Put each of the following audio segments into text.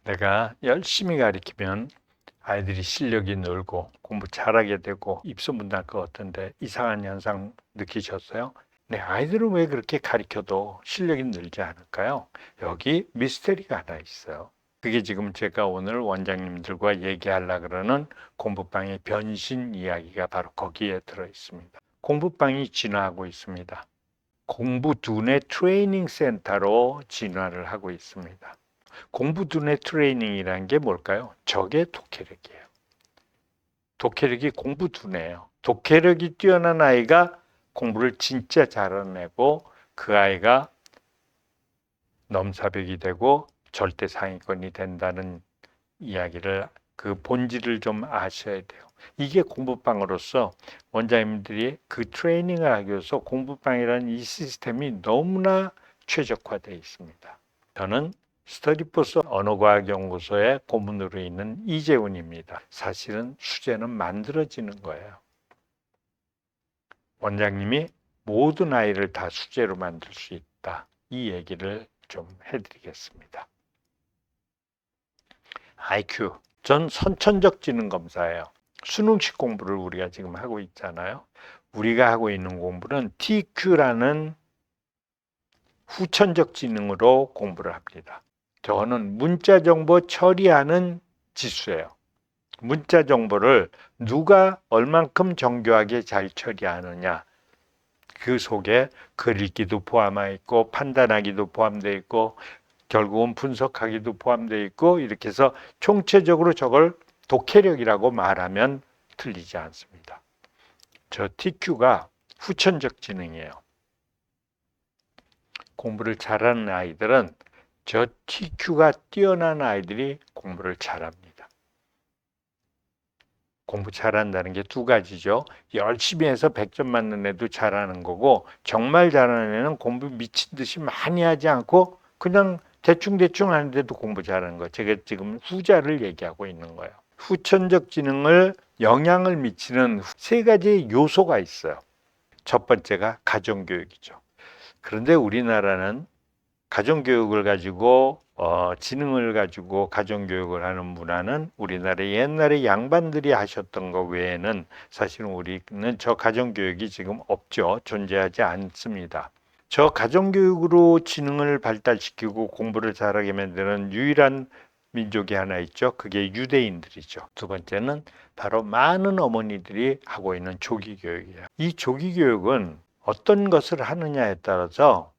내가 열심히 가르치면 아이들이 실력이 늘고 공부 잘하게 되고 입소문 날 것 같은데 이상한 현상 느끼셨어요? 네, 아이들은 왜 그렇게 가르쳐도 실력이 늘지 않을까요? 여기 미스테리가 하나 있어요. 그게 지금 제가 오늘 원장님들과 얘기하려고 그러는 공부방의 변신 이야기가 바로 거기에 들어 있습니다. 공부방이 진화하고 있습니다. 공부 두뇌 트레이닝 센터로 진화를 하고 있습니다. 공부 두뇌 트레이닝이라는 게 뭘까요? 저게 독해력이에요. 독해력이 공부 두뇌예요. 독해력이 뛰어난 아이가 공부를 진짜 잘해내고 그 아이가 넘사벽이 되고 절대 상위권이 된다는 이야기를 그 본질을 좀 아셔야 돼요. 이게 공부방으로서 원장님들이 그 트레이닝을 하기 위해서 공부방이라는 이 시스템이 너무나 최적화되어 있습니다. 저는 스터디포스 언어과학연구소의 고문으로 있는 이재훈입니다. 사실은 수제는 만들어지는 거예요. 원장님이 모든 아이를 다 수제로 만들 수 있다. 이 얘기를 좀 해드리겠습니다. IQ, 전 선천적 지능 검사예요. 수능식 공부를 우리가 지금 하고 있잖아요. 우리가 하고 있는 공부는 TQ라는 후천적 지능으로 공부를 합니다. 저는 문자 정보 처리하는 지수예요. 문자 정보를 누가 얼만큼 정교하게 잘 처리하느냐. 그 속에 글 읽기도 포함되어 있고 판단하기도 포함되어 있고 결국은 분석하기도 포함되어 있고 이렇게 해서 총체적으로 저걸 독해력이라고 말하면 틀리지 않습니다. 저 TQ가 후천적 지능이에요. 공부를 잘하는 아이들은 저 TQ가 뛰어난 아이들이 공부를 잘합니다. 공부 잘한다는 게 두 가지죠. 열심히 해서 100점 맞는 애도 잘하는 거고 정말 잘하는 애는 공부 미친 듯이 많이 하지 않고 그냥 대충대충 하는데도 공부 잘하는 거. 제가 지금 후자를 얘기하고 있는 거예요. 후천적 지능을 영향을 미치는 세 가지 요소가 있어요. 첫 번째가 가정교육이죠. 그런데 우리나라는 가정교육을 가지고 지능을 가지고 가정교육을 하는 문화는 우리나라 옛날에 양반들이 하셨던 것 외에는 사실은 우리는 저 가정교육이 지금 없죠. 존재하지 않습니다. 저 가정교육으로 지능을 발달시키고 공부를 잘하게 만드는 유일한 민족이 하나 있죠. 그게 유대인들이죠. 두 번째는 바로 많은 어머니들이 하고 있는 조기교육이에요. 이 조기교육은 어떤 것을 하느냐에 따라서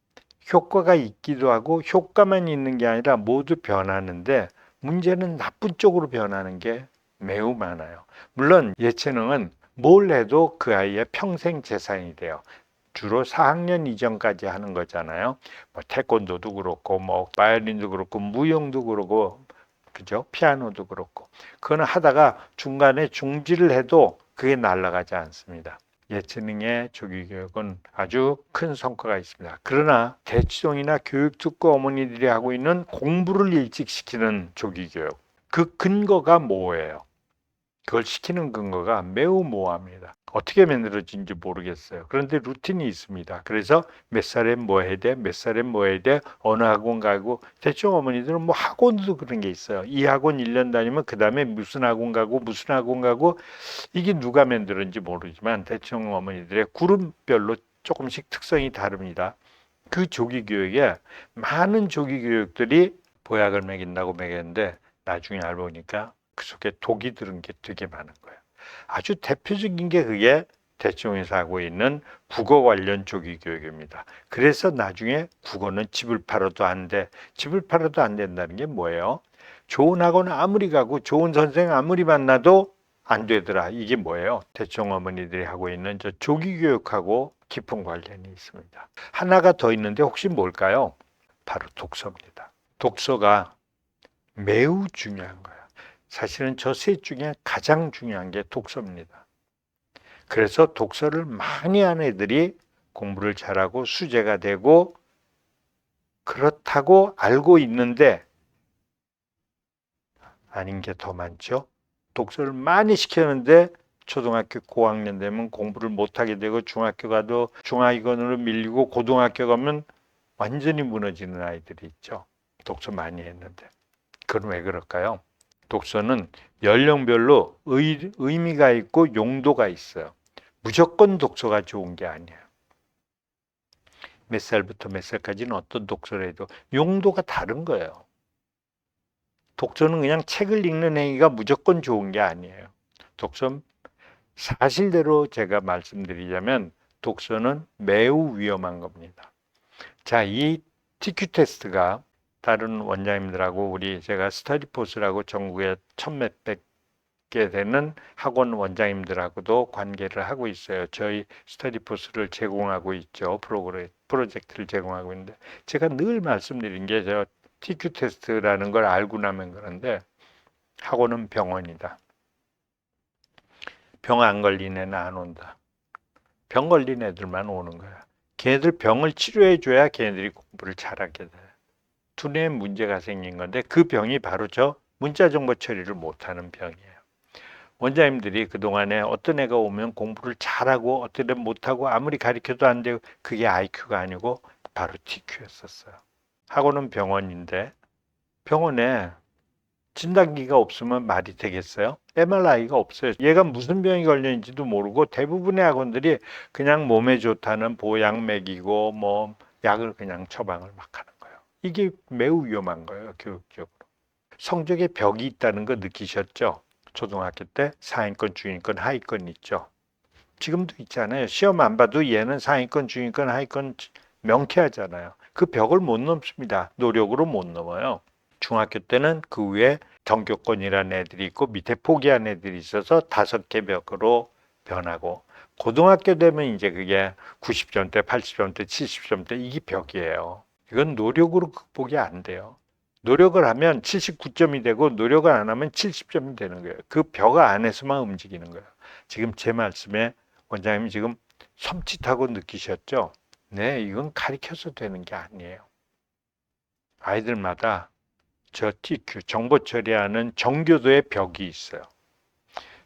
효과가 있기도 하고 효과만 있는 게 아니라 모두 변하는데 문제는 나쁜 쪽으로 변하는 게 매우 많아요. 물론 예체능은 뭘 해도 그 아이의 평생 재산이 돼요. 주로 4학년 이전까지 하는 거잖아요. 뭐 태권도도 그렇고 뭐 바이올린도 그렇고 무용도 그렇고 그죠? 피아노도 그렇고. 그거는 하다가 중간에 중지를 해도 그게 날아가지 않습니다. 예체능의 조기교육은 아주 큰 성과가 있습니다. 그러나 대치동이나 교육특구 어머니들이 하고 있는 공부를 일찍 시키는 조기교육. 그 근거가 뭐예요? 그걸 시키는 근거가 매우 모호합니다. 어떻게 만들어진지 모르겠어요. 그런데 루틴이 있습니다. 그래서 몇 살에 뭐 해야 돼? 몇 살에 뭐 해야 돼? 어느 학원 가고 대충 어머니들은 뭐 학원도 그런 게 있어요. 이 학원 1년 다니면 그 다음에 무슨 학원 가고 무슨 학원 가고 이게 누가 만들었는지 모르지만 대충 어머니들의 그룹별로 조금씩 특성이 다릅니다. 그 조기 교육에 많은 조기 교육들이 보약을 먹인다고 먹였는데 나중에 알고 보니까 그 속에 독이 들은 게 되게 많은 거예요. 아주 대표적인 게 그게 대충에서 하고 있는 국어 관련 조기 교육입니다. 그래서 나중에 국어는 집을 팔아도 안 돼. 집을 팔아도 안 된다는 게 뭐예요? 좋은 학원 아무리 가고 좋은 선생 아무리 만나도 안 되더라. 이게 뭐예요? 대충 어머니들이 하고 있는 저 조기 교육하고 깊은 관련이 있습니다. 하나가 더 있는데 혹시 뭘까요? 바로 독서입니다. 독서가 매우 중요한 거예요. 사실은 저 셋 중에 가장 중요한 게 독서입니다. 그래서 독서를 많이 하는 애들이 공부를 잘하고 수재가 되고 그렇다고 알고 있는데 아닌 게 더 많죠. 독서를 많이 시켰는데 초등학교 고학년 되면 공부를 못하게 되고 중학교 가도 중하위권으로 밀리고 고등학교 가면 완전히 무너지는 아이들이 있죠. 독서 많이 했는데. 그건 왜 그럴까요? 독서는 연령별로 의미가 있고 용도가 있어요. 무조건 독서가 좋은 게 아니에요. 몇 살부터 몇 살까지는 어떤 독서를 해도 용도가 다른 거예요. 독서는 그냥 책을 읽는 행위가 무조건 좋은 게 아니에요. 독서 사실대로 제가 말씀드리자면 독서는 매우 위험한 겁니다. 자, 이 TQ 테스트가 다른 원장님들하고 제가 스터디포스라고 전국에 천몇백 개 되는 학원 원장님들하고도 관계를 하고 있어요. 저희 스터디포스를 제공하고 있죠. 프로젝트를 제공하고 있는데 제가 늘 말씀드린 게 저 TQ 테스트라는 걸 알고 나면 그런데 학원은 병원이다. 병 안 걸린 애는 안 온다. 병 걸린 애들만 오는 거야. 걔네들 병을 치료해 줘야 걔네들이 공부를 잘하게 돼. 두뇌에 문제가 생긴 건데 그 병이 바로 저 문자 정보 처리를 못하는 병이에요. 원장님들이 그동안에 어떤 애가 오면 공부를 잘하고 어떤 애는 못하고 아무리 가르쳐도 안 되고 그게 IQ가 아니고 바로 TQ였었어요. 학원은 병원인데 병원에 진단기가 없으면 말이 되겠어요? MRI가 없어요. 얘가 무슨 병이 걸렸는지도 모르고 대부분의 학원들이 그냥 몸에 좋다는 보약 먹이고 뭐 약을 그냥 처방을 막 하는 거예요. 이게 매우 위험한 거예요, 교육적으로. 성적에 벽이 있다는 거 느끼셨죠? 초등학교 때 상위권, 중위권, 하위권 있죠. 지금도 있잖아요. 시험 안 봐도 얘는 상위권, 중위권, 하위권 명쾌하잖아요. 그 벽을 못 넘습니다. 노력으로 못 넘어요. 중학교 때는 그 위에 전교권이라는 애들이 있고 밑에 포기한 애들이 있어서 5개 벽으로 변하고 고등학교 되면 이제 그게 90점대, 80점대, 70점대 이게 벽이에요. 이건 노력으로 극복이 안 돼요. 노력을 하면 79점이 되고 노력을 안 하면 70점이 되는 거예요. 그 벽 안에서만 움직이는 거예요. 지금 제 말씀에 원장님이 지금 섬찟하고 느끼셨죠? 네, 이건 가르쳐서 되는 게 아니에요. 아이들마다 저 TQ, 정보 처리하는 정교도의 벽이 있어요.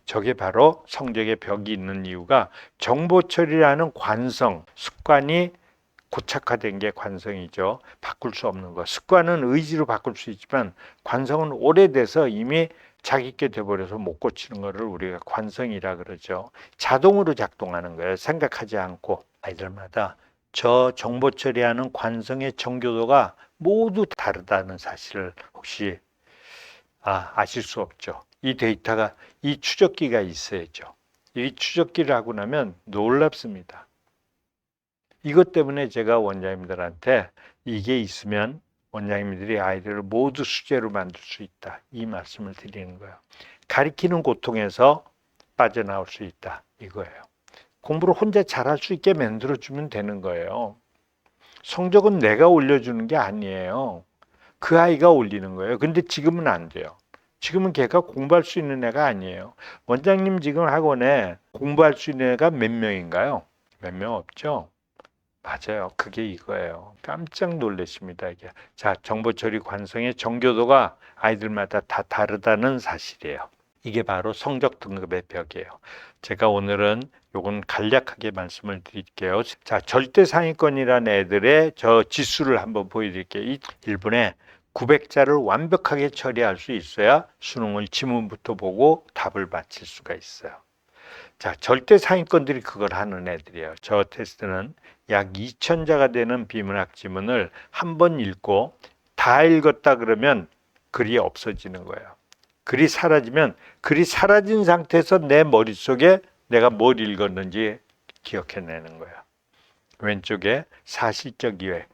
저게 바로 성적의 벽이 있는 이유가 정보 처리하는 관성, 습관이 고착화된 게 관성이죠. 바꿀 수 없는 거. 습관은 의지로 바꿀 수 있지만 관성은 오래돼서 이미 자기께 돼버려서 못 고치는 거를 우리가 관성이라 그러죠. 자동으로 작동하는 거예요. 생각하지 않고. 아이들마다 저 정보 처리하는 관성의 정교도가 모두 다르다는 사실을 혹시 아실 수 없죠. 이 데이터가 이 추적기가 있어야죠. 이 추적기를 하고 나면 놀랍습니다. 이것 때문에 제가 원장님들한테 이게 있으면 원장님들이 아이들을 모두 수제로 만들 수 있다. 이 말씀을 드리는 거예요. 가리키는 고통에서 빠져나올 수 있다. 이거예요. 공부를 혼자 잘할 수 있게 만들어주면 되는 거예요. 성적은 내가 올려주는 게 아니에요. 그 아이가 올리는 거예요. 근데 지금은 안 돼요. 지금은 걔가 공부할 수 있는 애가 아니에요. 원장님 지금 학원에 공부할 수 있는 애가 몇 명인가요? 몇 명 없죠? 맞아요. 그게 이거예요. 깜짝 놀라십니다, 이게. 자, 정보 처리 관성의 정교도가 아이들마다 다 다르다는 사실이에요. 이게 바로 성적 등급의 벽이에요. 제가 오늘은 요건 간략하게 말씀을 드릴게요. 자, 절대 상위권이라는 애들의 저 지수를 한번 보여드릴게요. 이 1분에 900자를 완벽하게 처리할 수 있어야 수능을 지문부터 보고 답을 맞힐 수가 있어요. 자, 절대 상위권들이 그걸 하는 애들이에요. 저 테스트는 약 2000자가 되는 비문학 지문을 한 번 읽고 다 읽었다 그러면 글이 없어지는 거예요. 글이 사라지면 글이 사라진 상태에서 내 머릿속에 내가 뭘 읽었는지 기억해내는 거예요. 왼쪽에 사실적 이해,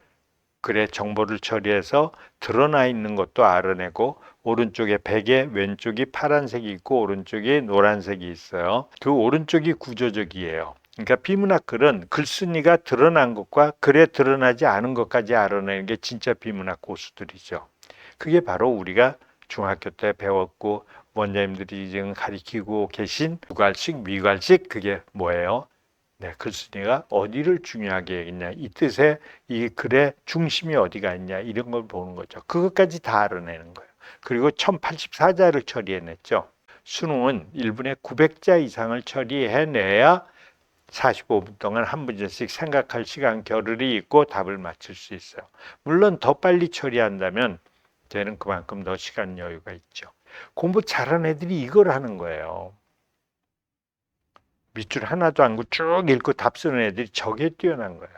글의 정보를 처리해서 드러나 있는 것도 알아내고 오른쪽에 베개 왼쪽이 파란색이 있고 오른쪽이 노란색이 있어요. 그 오른쪽이 구조적이에요. 그러니까 비문학 글은 글쓴이가 드러난 것과 글에 드러나지 않은 것까지 알아내는 게 진짜 비문학 고수들이죠. 그게 바로 우리가 중학교 때 배웠고 원장님들이 지금 가르치고 계신 유괄식, 미괄식 그게 뭐예요? 네, 글쓴이가 어디를 중요하게 했냐, 이 뜻에 이 글의 중심이 어디가 있냐 이런 걸 보는 거죠. 그것까지 다 알아내는 거예요. 그리고 1084자를 처리해냈죠. 수능은 1분에 900자 이상을 처리해내야 45분 동안 한 문제씩 생각할 시간 겨를이 있고 답을 맞출 수 있어요. 물론 더 빨리 처리한다면 쟤는 그만큼 더 시간 여유가 있죠. 공부 잘하는 애들이 이걸 하는 거예요. 밑줄 하나도 안 긋고 쭉 읽고 답 쓰는 애들이 저게 뛰어난 거예요.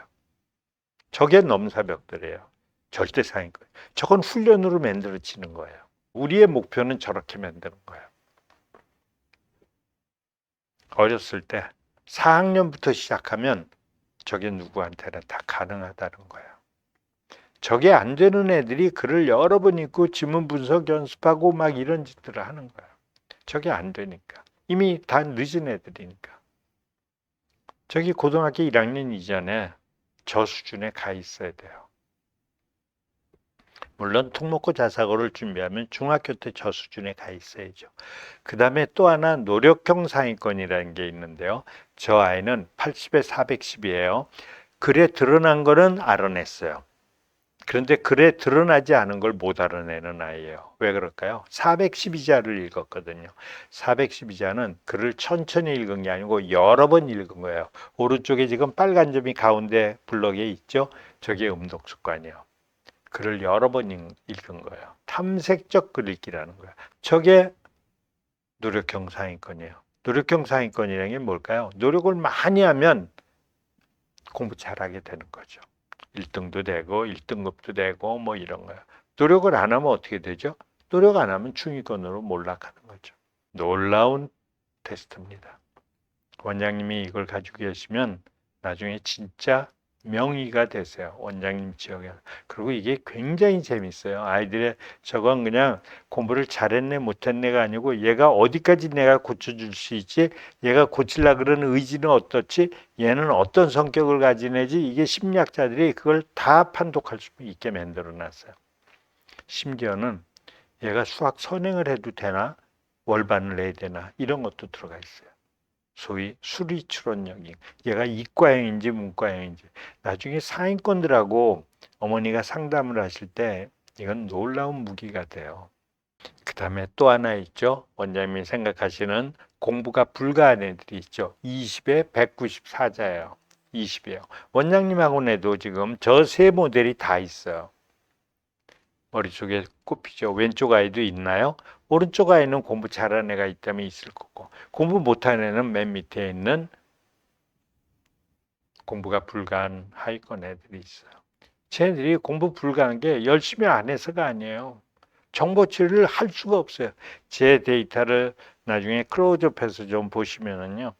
저게 넘사벽들이에요. 절대 상위권. 저건 훈련으로 만들어지는 거예요. 우리의 목표는 저렇게 만드는 거예요. 어렸을 때 4학년부터 시작하면 저게 누구한테나 다 가능하다는 거예요. 저게 안 되는 애들이 글을 여러 번 읽고 지문 분석 연습하고 막 이런 짓들을 하는 거예요. 저게 안 되니까. 이미 다 늦은 애들이니까. 저기 고등학교 1학년 이전에 저 수준에 가 있어야 돼요. 물론 특목고 자사고를 준비하면 중학교 때 저 수준에 가 있어야죠. 그 다음에 또 하나 노력형 상위권이라는 게 있는데요. 저 아이는 80에 410이에요. 글에 드러난 거는 알아냈어요. 그런데 글에 드러나지 않은 걸 못 알아내는 아이예요. 왜 그럴까요? 412자를 읽었거든요. 412자는 글을 천천히 읽은 게 아니고 여러 번 읽은 거예요. 오른쪽에 지금 빨간 점이 가운데 블럭에 있죠? 저게 음독 습관이에요. 글을 여러 번 읽은 거예요. 탐색적 글 읽기라는 거예요. 저게 노력형 상위권이에요. 노력형 상위권이라는 게 뭘까요? 노력을 많이 하면 공부 잘하게 되는 거죠. 1등도 되고 1등급도 되고 뭐 이런 거예요. 노력을 안 하면 어떻게 되죠? 노력 안 하면 중위권으로 몰락하는 거죠. 놀라운 테스트입니다. 원장님이 이걸 가지고 계시면 나중에 진짜 명의가 되세요. 원장님 지역에. 그리고 이게 굉장히 재밌어요. 아이들의 저건 그냥 공부를 잘했네 못했네가 아니고 얘가 어디까지 내가 고쳐줄 수 있지? 얘가 고치려고 그러는 의지는 어떻지? 얘는 어떤 성격을 가진 애지? 이게 심리학자들이 그걸 다 판독할 수 있게 만들어 놨어요. 심지어는 얘가 수학 선행을 해도 되나? 월반을 내야 되나? 이런 것도 들어가 있어요. 소위 수리추론력이 얘가 이과형인지 문과형인지 나중에 상위권들하고 어머니가 상담을 하실 때 이건 놀라운 무기가 돼요. 그 다음에 또 하나 있죠. 원장님이 생각하시는 공부가 불가한 애들이 있죠. 20에 194자예요. 20이에요. 원장님하고는 지금 저 세 모델이 다 있어요. 머릿속에 꼽히죠. 왼쪽 아이도 있나요? 오른쪽 아이는 공부 잘하는 애가 있다면 있을 거고 공부 못하는 애는 맨 밑에 있는 공부가 불가한 하위권 애들이 있어요. 쟤네들이 공부 불가한 게 열심히 안 해서가 아니에요. 정보 처리를 할 수가 없어요. 제 데이터를 나중에 클로즈업해서 좀 보시면은요.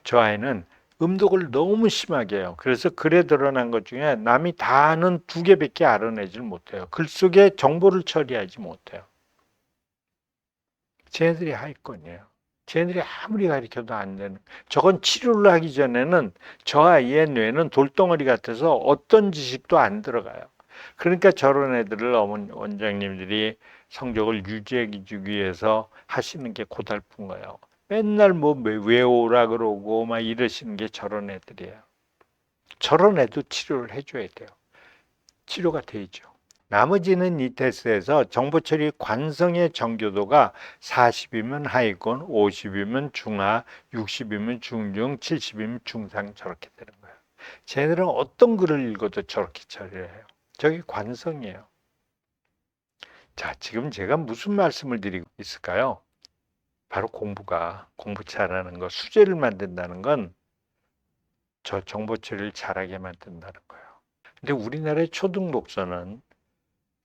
저 아이는 음독을 너무 심하게 해요. 그래서 글에 드러난 것 중에 남이 다 아는 2개밖에 알아내질 못해요. 글 속에 정보를 처리하지 못해요. 쟤네들이 하위권이에요. 쟤네들이 아무리 가르쳐도 안 되는. 저건 치료를 하기 전에는 저 아이의 뇌는 돌덩어리 같아서 어떤 지식도 안 들어가요. 그러니까 저런 애들을 원장님들이 성적을 유지해주기 위해서 하시는 게 고달픈 거예요. 맨날 뭐 외우라 그러고 막 이러시는 게 저런 애들이에요. 저런 애도 치료를 해줘야 돼요. 치료가 되죠. 나머지는 이 테스트에서 정보 처리 관성의 정교도가 40이면 하위권, 50이면 중하, 60이면 중중, 70이면 중상 저렇게 되는 거예요. 쟤네들은 어떤 글을 읽어도 저렇게 처리를 해요. 저게 관성이에요. 자, 지금 제가 무슨 말씀을 드리고 있을까요? 바로 공부 잘하는 거, 수재를 만든다는 건 저 정보 처리를 잘하게 만든다는 거예요. 근데 우리나라의 초등 독서는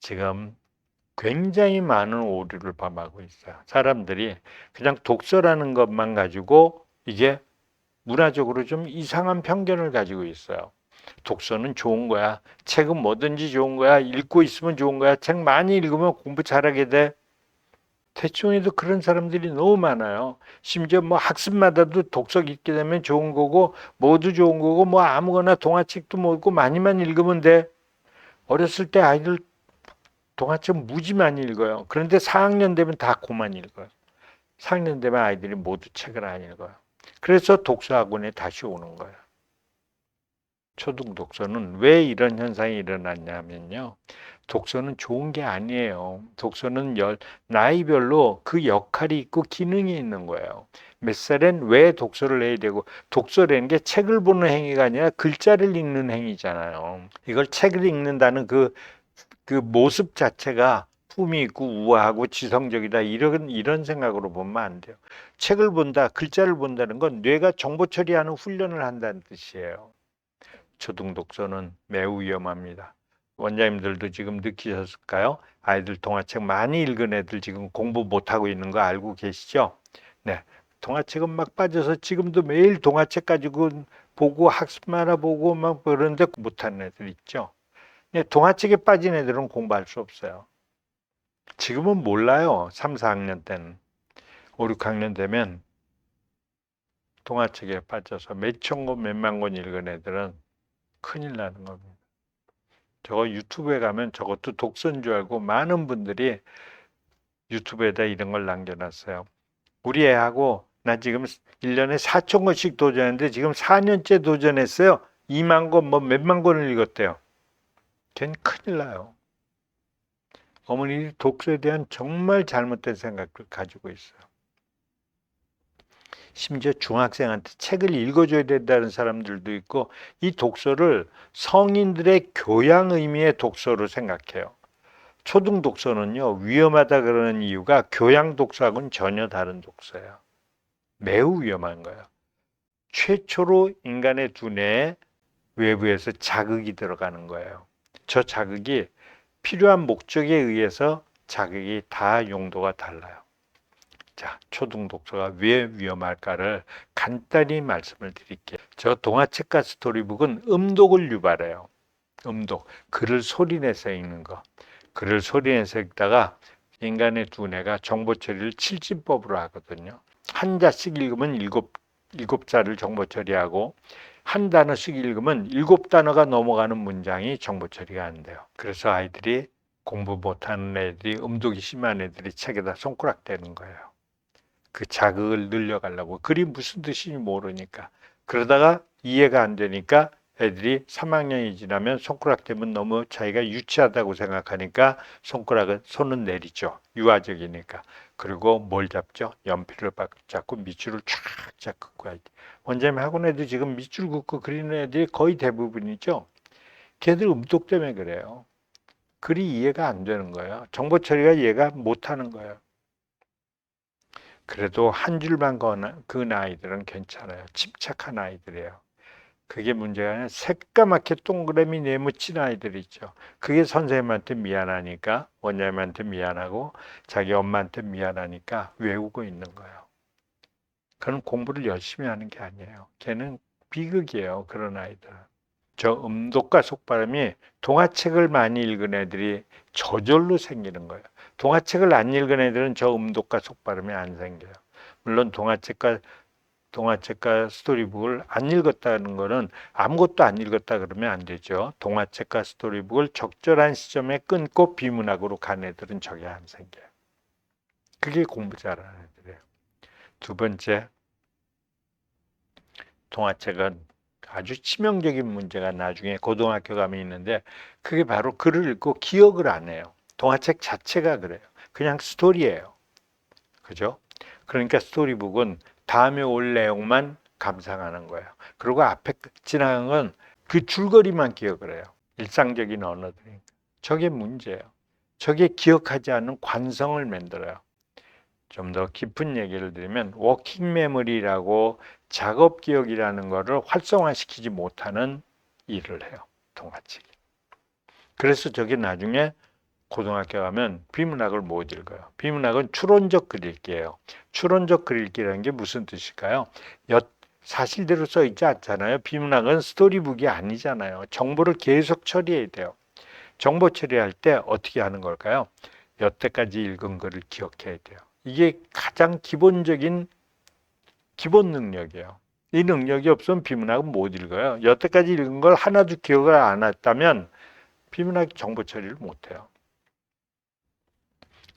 지금 굉장히 많은 오류를 범하고 있어요. 사람들이 그냥 독서라는 것만 가지고 이게 문화적으로 좀 이상한 편견을 가지고 있어요. 독서는 좋은 거야. 책은 뭐든지 좋은 거야. 읽고 있으면 좋은 거야. 책 많이 읽으면 공부 잘하게 돼. 대충해도 그런 사람들이 너무 많아요. 심지어 뭐 학습마다도 독서 읽게 되면 좋은 거고 모두 좋은 거고 뭐 아무거나 동화책도 뭐고 많이만 읽으면 돼. 어렸을 때 아이들 동화책 무지 많이 읽어요. 그런데 4학년 되면 다 그만 읽어요. 4학년 되면 아이들이 모두 책을 안 읽어요. 그래서 독서학원에 다시 오는 거예요. 초등 독서는 왜 이런 현상이 일어났냐면요. 독서는 좋은 게 아니에요. 독서는 나이별로 그 역할이 있고 기능이 있는 거예요. 몇 살엔 왜 독서를 해야 되고 독서라는 게 책을 보는 행위가 아니라 글자를 읽는 행위잖아요. 이걸 책을 읽는다는 그 모습 자체가 품이 있고 우아하고 지성적이다 이런 생각으로 보면 안 돼요. 책을 본다, 글자를 본다는 건 뇌가 정보 처리하는 훈련을 한다는 뜻이에요. 초등 독서는 매우 위험합니다. 원장님들도 지금 느끼셨을까요? 아이들 동화책 많이 읽은 애들 지금 공부 못하고 있는 거 알고 계시죠? 네. 동화책은 막 빠져서 지금도 매일 동화책 가지고 보고 학습 만화 보고 막 그러는데 못하는 애들 있죠? 네, 동화책에 빠진 애들은 공부할 수 없어요. 지금은 몰라요. 3, 4학년 때는. 5, 6학년 되면 동화책에 빠져서 몇천 권, 몇만 권 읽은 애들은 큰일 나는 겁니다. 저거 유튜브에 가면 저것도 독서인 줄 알고 많은 분들이 유튜브에다 이런 걸 남겨놨어요. 우리 애하고 나 지금 1년에 4천 권씩 도전했는데 지금 4년째 도전했어요. 2만 권, 뭐 몇만 권을 읽었대요. 걔는 큰일 나요. 어머니 독서에 대한 정말 잘못된 생각을 가지고 있어요. 심지어 중학생한테 책을 읽어줘야 된다는 사람들도 있고 이 독서를 성인들의 교양 의미의 독서로 생각해요. 초등 독서는요 위험하다 그러는 이유가 교양 독서하고는 전혀 다른 독서예요. 매우 위험한 거예요. 최초로 인간의 두뇌에 외부에서 자극이 들어가는 거예요. 저 자극이 필요한 목적에 의해서 자극이 다 용도가 달라요. 자, 초등 독서가 왜 위험할까를 간단히 말씀을 드릴게요. 저 동화책과 스토리북은 음독을 유발해요. 음독, 글을 소리내서 읽는 거. 글을 소리내서 읽다가 인간의 두뇌가 정보 처리를 7진법으로 하거든요. 한 자씩 읽으면 일곱 자를 정보 처리하고 한 단어씩 읽으면 7단어가 넘어가는 문장이 정보 처리가 안 돼요. 그래서 아이들이 공부 못하는 애들이 음독이 심한 애들이 책에다 손가락 대는 거예요. 그 자극을 늘려가려고. 글이 무슨 뜻인지 모르니까. 그러다가 이해가 안 되니까 애들이 3학년이 지나면 손가락 대면 너무 자기가 유치하다고 생각하니까 손은 내리죠. 유아적이니까. 그리고 뭘 잡죠? 연필을 잡고 밑줄을 쫙쫙 긋고 하지. 원장님 학원 애들 지금 밑줄 긋고 그리는 애들이 거의 대부분이죠. 걔들 음독 때문에 그래요. 글이 이해가 안 되는 거예요. 정보 처리가 이해가 못하는 거예요. 그래도 한 줄만 그은 아이들은 괜찮아요. 침착한 아이들이에요. 그게 문제가 아니라 새까맣게 동그라미 내묻힌 아이들 있죠. 그게 선생님한테 미안하니까, 원장님한테 미안하고, 자기 엄마한테 미안하니까 외우고 있는 거예요. 그는 공부를 열심히 하는 게 아니에요. 걔는 비극이에요. 그런 아이들은. 저 음독과 속바람이 동화책을 많이 읽은 애들이 저절로 생기는 거예요. 동화책을 안 읽은 애들은 저 음독과 속바람이 안 생겨요. 물론 동화책과 스토리북을 안 읽었다는 거는 아무것도 안 읽었다 그러면 안 되죠. 동화책과 스토리북을 적절한 시점에 끊고 비문학으로 간 애들은 저게 안 생겨요. 그게 공부 잘하는 애들이에요. 두 번째, 동화책은 아주 치명적인 문제가 나중에 고등학교 가면 있는데 그게 바로 글을 읽고 기억을 안 해요. 동화책 자체가 그래요. 그냥 스토리예요. 그죠? 그러니까 스토리북은 다음에 올 내용만 감상하는 거예요. 그리고 앞에 지나간 건 그 줄거리만 기억을 해요. 일상적인 언어들이니까. 저게 문제예요. 저게 기억하지 않는 관성을 만들어요. 좀 더 깊은 얘기를 드리면 워킹 메모리라고 작업 기억이라는 거를 활성화시키지 못하는 일을 해요. 동화책이. 그래서 저게 나중에 고등학교 가면 비문학을 못 읽어요. 비문학은 추론적 글읽기예요. 추론적 글읽기라는 게 무슨 뜻일까요? 사실대로 써 있지 않잖아요. 비문학은 스토리북이 아니잖아요. 정보를 계속 처리해야 돼요. 정보 처리할 때 어떻게 하는 걸까요? 여태까지 읽은 거를 기억해야 돼요. 이게 가장 기본적인 기본 능력이에요. 이 능력이 없으면 비문학은 못 읽어요. 여태까지 읽은 걸 하나도 기억을 안 했다면 비문학 정보 처리를 못 해요.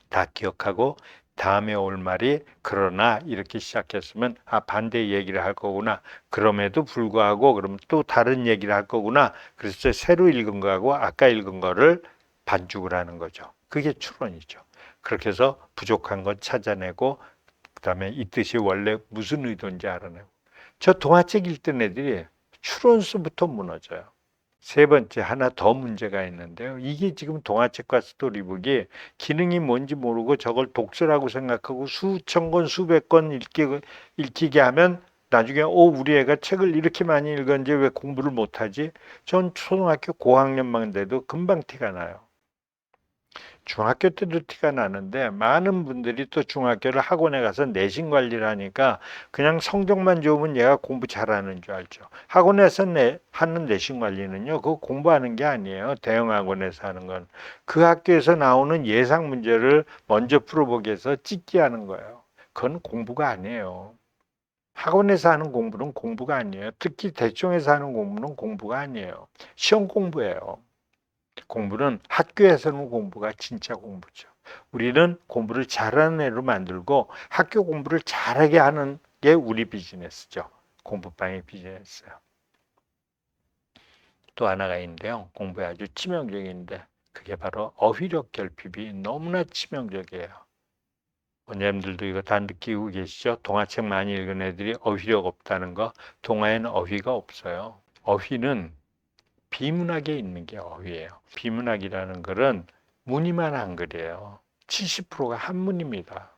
다 기억하고 다음에 올 말이 그러나 이렇게 시작했으면 반대 얘기를 할 거구나. 그럼에도 불구하고 그럼 또 다른 얘기를 할 거구나. 그래서 새로 읽은 거하고 아까 읽은 거를 반죽을 하는 거죠. 그게 추론이죠. 그렇게 해서 부족한 건 찾아내고 그다음에 이 뜻이 원래 무슨 의도인지 알아내고. 저 동화책 읽던 애들이 추론수부터 무너져요. 세 번째, 하나 더 문제가 있는데요. 이게 지금 동화책과 스토리북이 기능이 뭔지 모르고 저걸 독서라고 생각하고 수천 권, 수백 권 읽히게 하면 나중에 우리 애가 책을 이렇게 많이 읽었는지 왜 공부를 못하지? 전 초등학교 고학년만 돼도 금방 티가 나요. 중학교 때도 티가 나는데 많은 분들이 또 중학교를 학원에 가서 내신 관리를 하니까 그냥 성적만 좋으면 얘가 공부 잘하는 줄 알죠. 학원에서 하는 내신 관리는요, 그거 공부하는 게 아니에요. 대형 학원에서 하는 건. 그 학교에서 나오는 예상 문제를 먼저 풀어보기 위해서 찍기 하는 거예요. 그건 공부가 아니에요. 학원에서 하는 공부는 공부가 아니에요. 특히 대충에서 하는 공부는 공부가 아니에요. 시험 공부예요. 공부는 학교에서는 공부가 진짜 공부죠. 우리는 공부를 잘하는 애로 만들고 학교 공부를 잘하게 하는 게 우리 비즈니스죠. 공부방의 비즈니스요. 또 하나가 있는데요. 공부에 아주 치명적인데 그게 바로 어휘력 결핍이 너무나 치명적이에요. 원장님들도 이거 다 느끼고 계시죠? 동화책 많이 읽은 애들이 어휘력 없다는 거. 동화에는 어휘가 없어요. 어휘는 비문학에 있는 게 어휘예요. 비문학이라는 글은 무늬만 한글이에요. 70%가 한문입니다.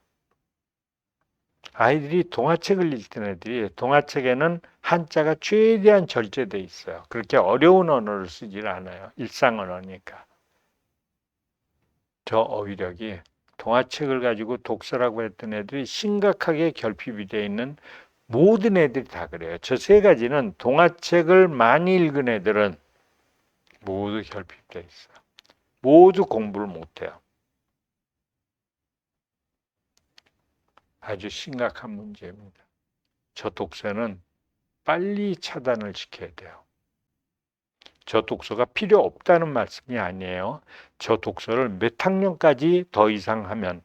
아이들이 동화책을 읽던 애들이 동화책에는 한자가 최대한 절제돼 있어요. 그렇게 어려운 언어를 쓰질 않아요. 일상 언어니까. 저 어휘력이 동화책을 가지고 독서라고 했던 애들이 심각하게 결핍이 되어 있는 모든 애들이 다 그래요. 저 세 가지는 동화책을 많이 읽은 애들은 모두 결핍되어 있어요. 모두 공부를 못해요. 아주 심각한 문제입니다. 저 독서는 빨리 차단을 시켜야 돼요. 저 독서가 필요 없다는 말씀이 아니에요. 저 독서를 몇 학년까지 더 이상 하면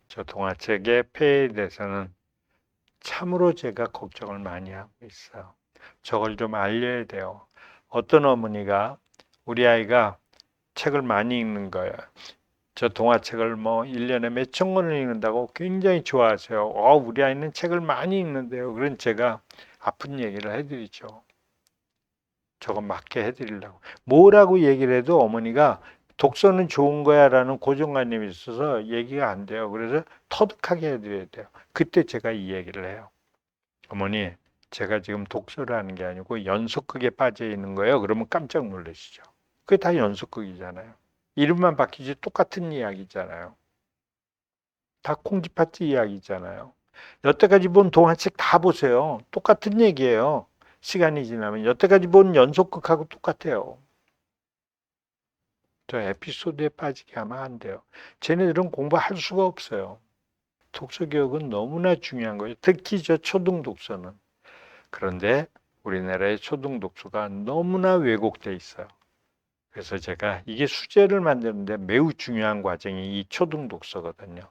저 동화책의 폐해에 대해서는 참으로 제가 걱정을 많이 하고 있어요. 저걸 좀 알려야 돼요. 어떤 어머니가 우리 아이가 책을 많이 읽는 거예요. 저 동화책을 뭐 1년에 몇천 권을 읽는다고 굉장히 좋아하세요. 우리 아이는 책을 많이 읽는데요. 그런 제가 아픈 얘기를 해드리죠. 저거 맞게 해드리려고. 뭐라고 얘기를 해도 어머니가 독서는 좋은 거야 라는 고정관념이 있어서 얘기가 안 돼요. 그래서 터득하게 해드려야 돼요. 그때 제가 이 얘기를 해요. 어머니, 제가 지금 독서를 하는 게 아니고 연속극에 빠져 있는 거예요. 그러면 깜짝 놀라시죠. 그게 다 연속극이잖아요. 이름만 바뀌지 똑같은 이야기잖아요. 다 콩쥐팥쥐 이야기잖아요. 여태까지 본 동화책 다 보세요. 똑같은 얘기예요. 시간이 지나면 여태까지 본 연속극하고 똑같아요. 저 에피소드에 빠지게 하면 안 돼요. 쟤네들은 공부할 수가 없어요. 독서 교육은 너무나 중요한 거예요. 특히 저 초등 독서는. 그런데 우리나라의 초등 독서가 너무나 왜곡돼 있어요. 그래서 제가 이게 수제를 만드는데 매우 중요한 과정이 이 초등 독서거든요.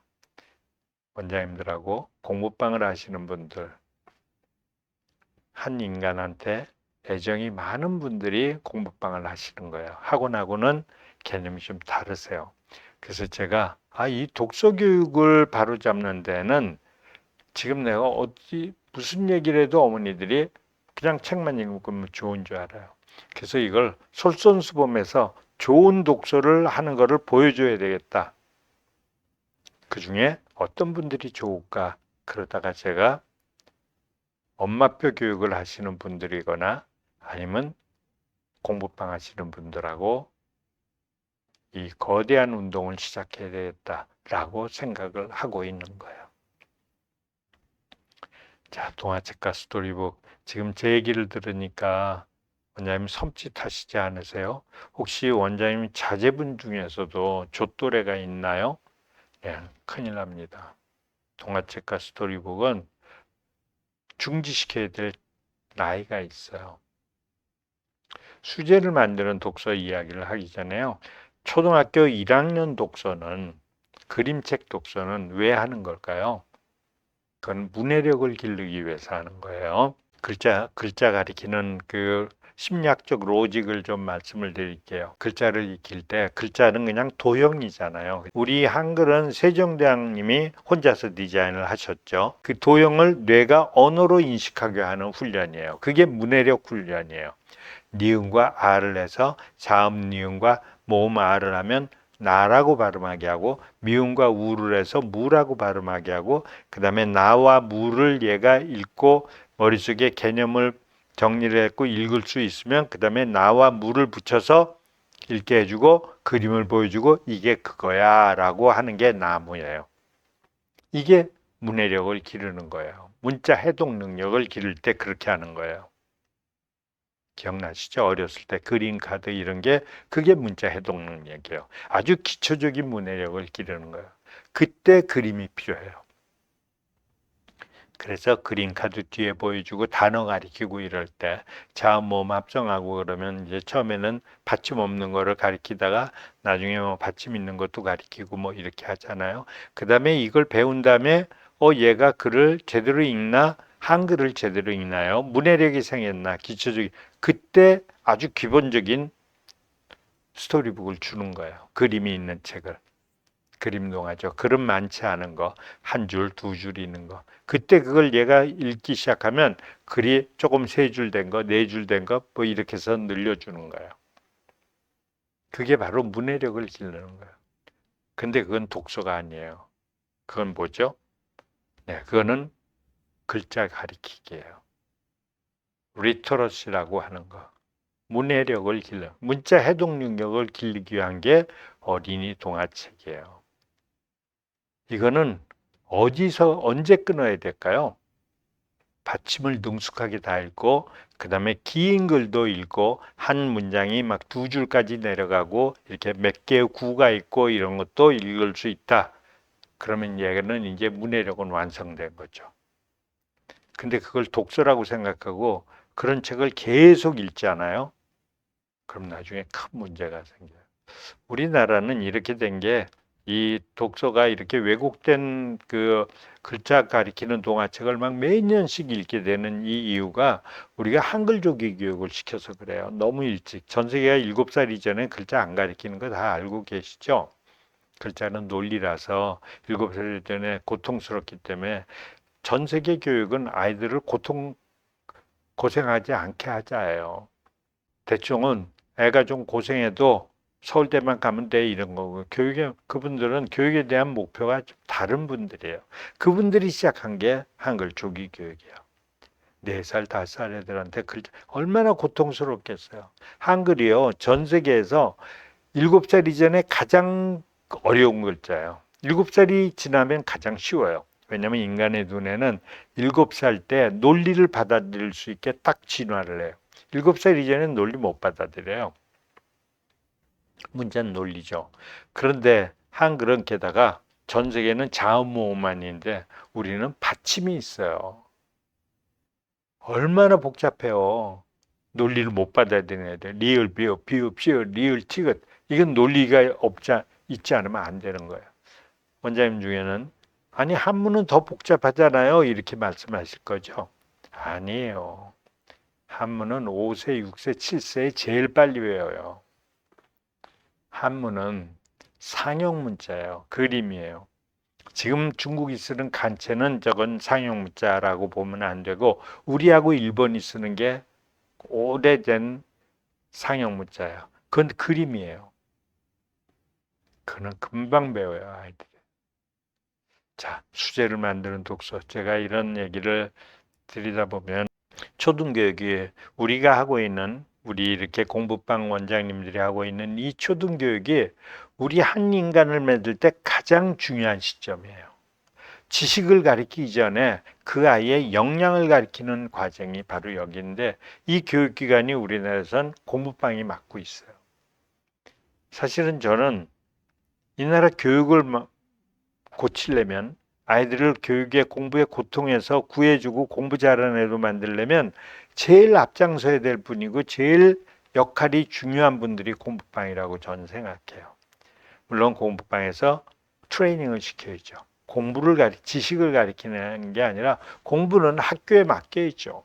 원장님들하고 공부방을 하시는 분들, 한 인간한테 애정이 많은 분들이 공부방을 하시는 거예요. 학원하고는 개념이 좀 다르세요. 그래서 제가 이 독서 교육을 바로잡는 데는 지금 내가 무슨 얘기를 해도 어머니들이 그냥 책만 읽으면 좋은 줄 알아요. 그래서 이걸 솔선수범해서 좋은 독서를 하는 것을 보여줘야 되겠다. 그 중에 어떤 분들이 좋을까? 그러다가 제가 엄마표 교육을 하시는 분들이거나 아니면 공부방 하시는 분들하고 이 거대한 운동을 시작해야 되겠다라고 생각을 하고 있는 거예요. 자, 동화책과 스토리북. 지금 제 얘기를 들으니까 원장님 섬찟하시지 않으세요? 혹시 원장님 자제분 중에서도 조또래가 있나요? 네, 큰일 납니다. 동화책과 스토리북은 중지시켜야 될 나이가 있어요. 수제를 만드는 독서 이야기를 하기 전에요. 초등학교 1학년 독서는 그림책 독서는 왜 하는 걸까요? 그건 문해력을 기르기 위해서 하는 거예요. 글자 가리키는 그 심리학적 로직을 좀 말씀을 드릴게요. 글자를 익힐 때 글자는 그냥 도형이잖아요. 우리 한글은 세종대왕님이 혼자서 디자인을 하셨죠. 그 도형을 뇌가 언어로 인식하게 하는 훈련이에요. 그게 문해력 훈련이에요. 니은과 아를 해서 자음 니은과 모음 아를 하면 나라고 발음하게 하고, 미음과 우를 해서 무라고 발음하게 하고, 그 다음에 나와 무를 얘가 읽고 머릿속에 개념을 정리를 했고 읽을 수 있으면 그 다음에 나와 무를 붙여서 읽게 해주고 그림을 보여주고 이게 그거야 라고 하는 게 나무예요. 이게 문해력을 기르는 거예요. 문자 해독 능력을 기를 때 그렇게 하는 거예요. 기억나시죠? 어렸을 때 그림 카드 이런 게 그게 문자 해독 능력이에요. 아주 기초적인 문해력을 기르는 거예요. 그때 그림이 필요해요. 그래서 그림 카드 뒤에 보여주고 단어 가리키고 이럴 때 자음 모음 합성하고 그러면 이제 처음에는 받침 없는 거를 가리키다가 나중에 뭐 받침 있는 것도 가리키고 뭐 이렇게 하잖아요. 그다음에 이걸 배운 다음에 얘가 글을 제대로 읽나? 한글을 제대로 읽나요? 문해력이 생겼나? 기초적인 그때 아주 기본적인 스토리북을 주는 거예요. 그림이 있는 책을. 그림 동화죠. 글은 많지 않은 거, 한 줄, 두 줄 있는 거. 그때 그걸 얘가 읽기 시작하면 글이 조금 세 줄 된 거, 네 줄 된 거, 뭐 이렇게 해서 늘려주는 거예요. 그게 바로 문해력을 기르는 거예요. 근데 그건 독서가 아니에요. 그건 뭐죠? 네, 그거는 글자 가리키기예요. 리터러시라고 하는 거. 문해력을 문자 해독 능력을 길리기 위한 게 어린이 동화책이에요. 이거는 어디서 언제 끊어야 될까요? 받침을 능숙하게 다 읽고 그 다음에 긴 글도 읽고 한 문장이 막 두 줄까지 내려가고 이렇게 몇 개의 구가 있고 이런 것도 읽을 수 있다. 그러면 얘는 이제 문해력은 완성된 거죠. 근데 그걸 독서라고 생각하고 그런 책을 계속 읽지 않아요? 그럼 나중에 큰 문제가 생겨요. 우리나라는 이렇게 된 게 이 독서가 이렇게 왜곡된 그 글자 가리키는 동화책을 막 매년씩 읽게 되는 이 이유가 우리가 한글 조기 교육을 시켜서 그래요. 너무 일찍. 전 세계가 7살 이전에 글자 안 가리키는 거 다 알고 계시죠? 글자는 논리라서 7살 이전에 고통스럽기 때문에 전 세계 교육은 아이들을 고생하지 않게 하자예요. 대충은 애가 좀 고생해도 서울대만 가면 돼 이런 거고 그분들은 교육에 대한 목표가 좀 다른 분들이에요. 그분들이 시작한 게 한글 조기 교육이에요. 4살, 5살 애들한테 얼마나 고통스럽겠어요. 한글이요. 전 세계에서 7살 이전에 가장 어려운 글자예요. 7살이 지나면 가장 쉬워요. 왜냐하면 인간의 눈에는 7살 때 논리를 받아들일 수 있게 딱 진화를 해요. 7살 이전에는 논리 못 받아들여요. 문자는 논리죠. 그런데 한글은 게다가 전 세계는 자음모음만인데 우리는 받침이 있어요. 얼마나 복잡해요. 논리를 못 받아들여야 돼. 리을, 비읍, 비읍, 시을, 리을, 티귿. 이건 논리가 있지 않으면 안 되는 거예요. 원장님 중에는 아니 한문은 더 복잡하잖아요. 이렇게 말씀하실 거죠. 아니에요. 한문은 5세, 6세, 7세에 제일 빨리 외워요. 한문은 상형 문자예요. 그림이에요. 지금 중국이 쓰는 간체는 저건 상형 문자라고 보면 안 되고 우리하고 일본이 쓰는 게 오래된 상형 문자예요. 그건 그림이에요. 그는 금방 배워요, 아이들이. 자, 수제를 만드는 독서. 제가 이런 얘기를 드리다 보면 초등교육이 우리가 하고 있는 우리 이렇게 공부방 원장님들이 하고 있는 이 초등교육이 우리 한 인간을 만들 때 가장 중요한 시점이에요. 지식을 가르치기 전에 그 아이의 역량을 가르치는 과정이 바로 여기인데 이 교육기관이 우리나라에선 공부방이 맡고 있어요. 사실은 저는 이 나라 교육을 고치려면 아이들을 교육의 공부의 고통에서 구해주고 공부 잘하는 애로 만들려면 제일 앞장서야 될 분이고 제일 역할이 중요한 분들이 공부방이라고 저는 생각해요. 물론 공부방에서 트레이닝을 시켜야죠. 지식을 가르치는 게 아니라 공부는 학교에 맡겨 있죠.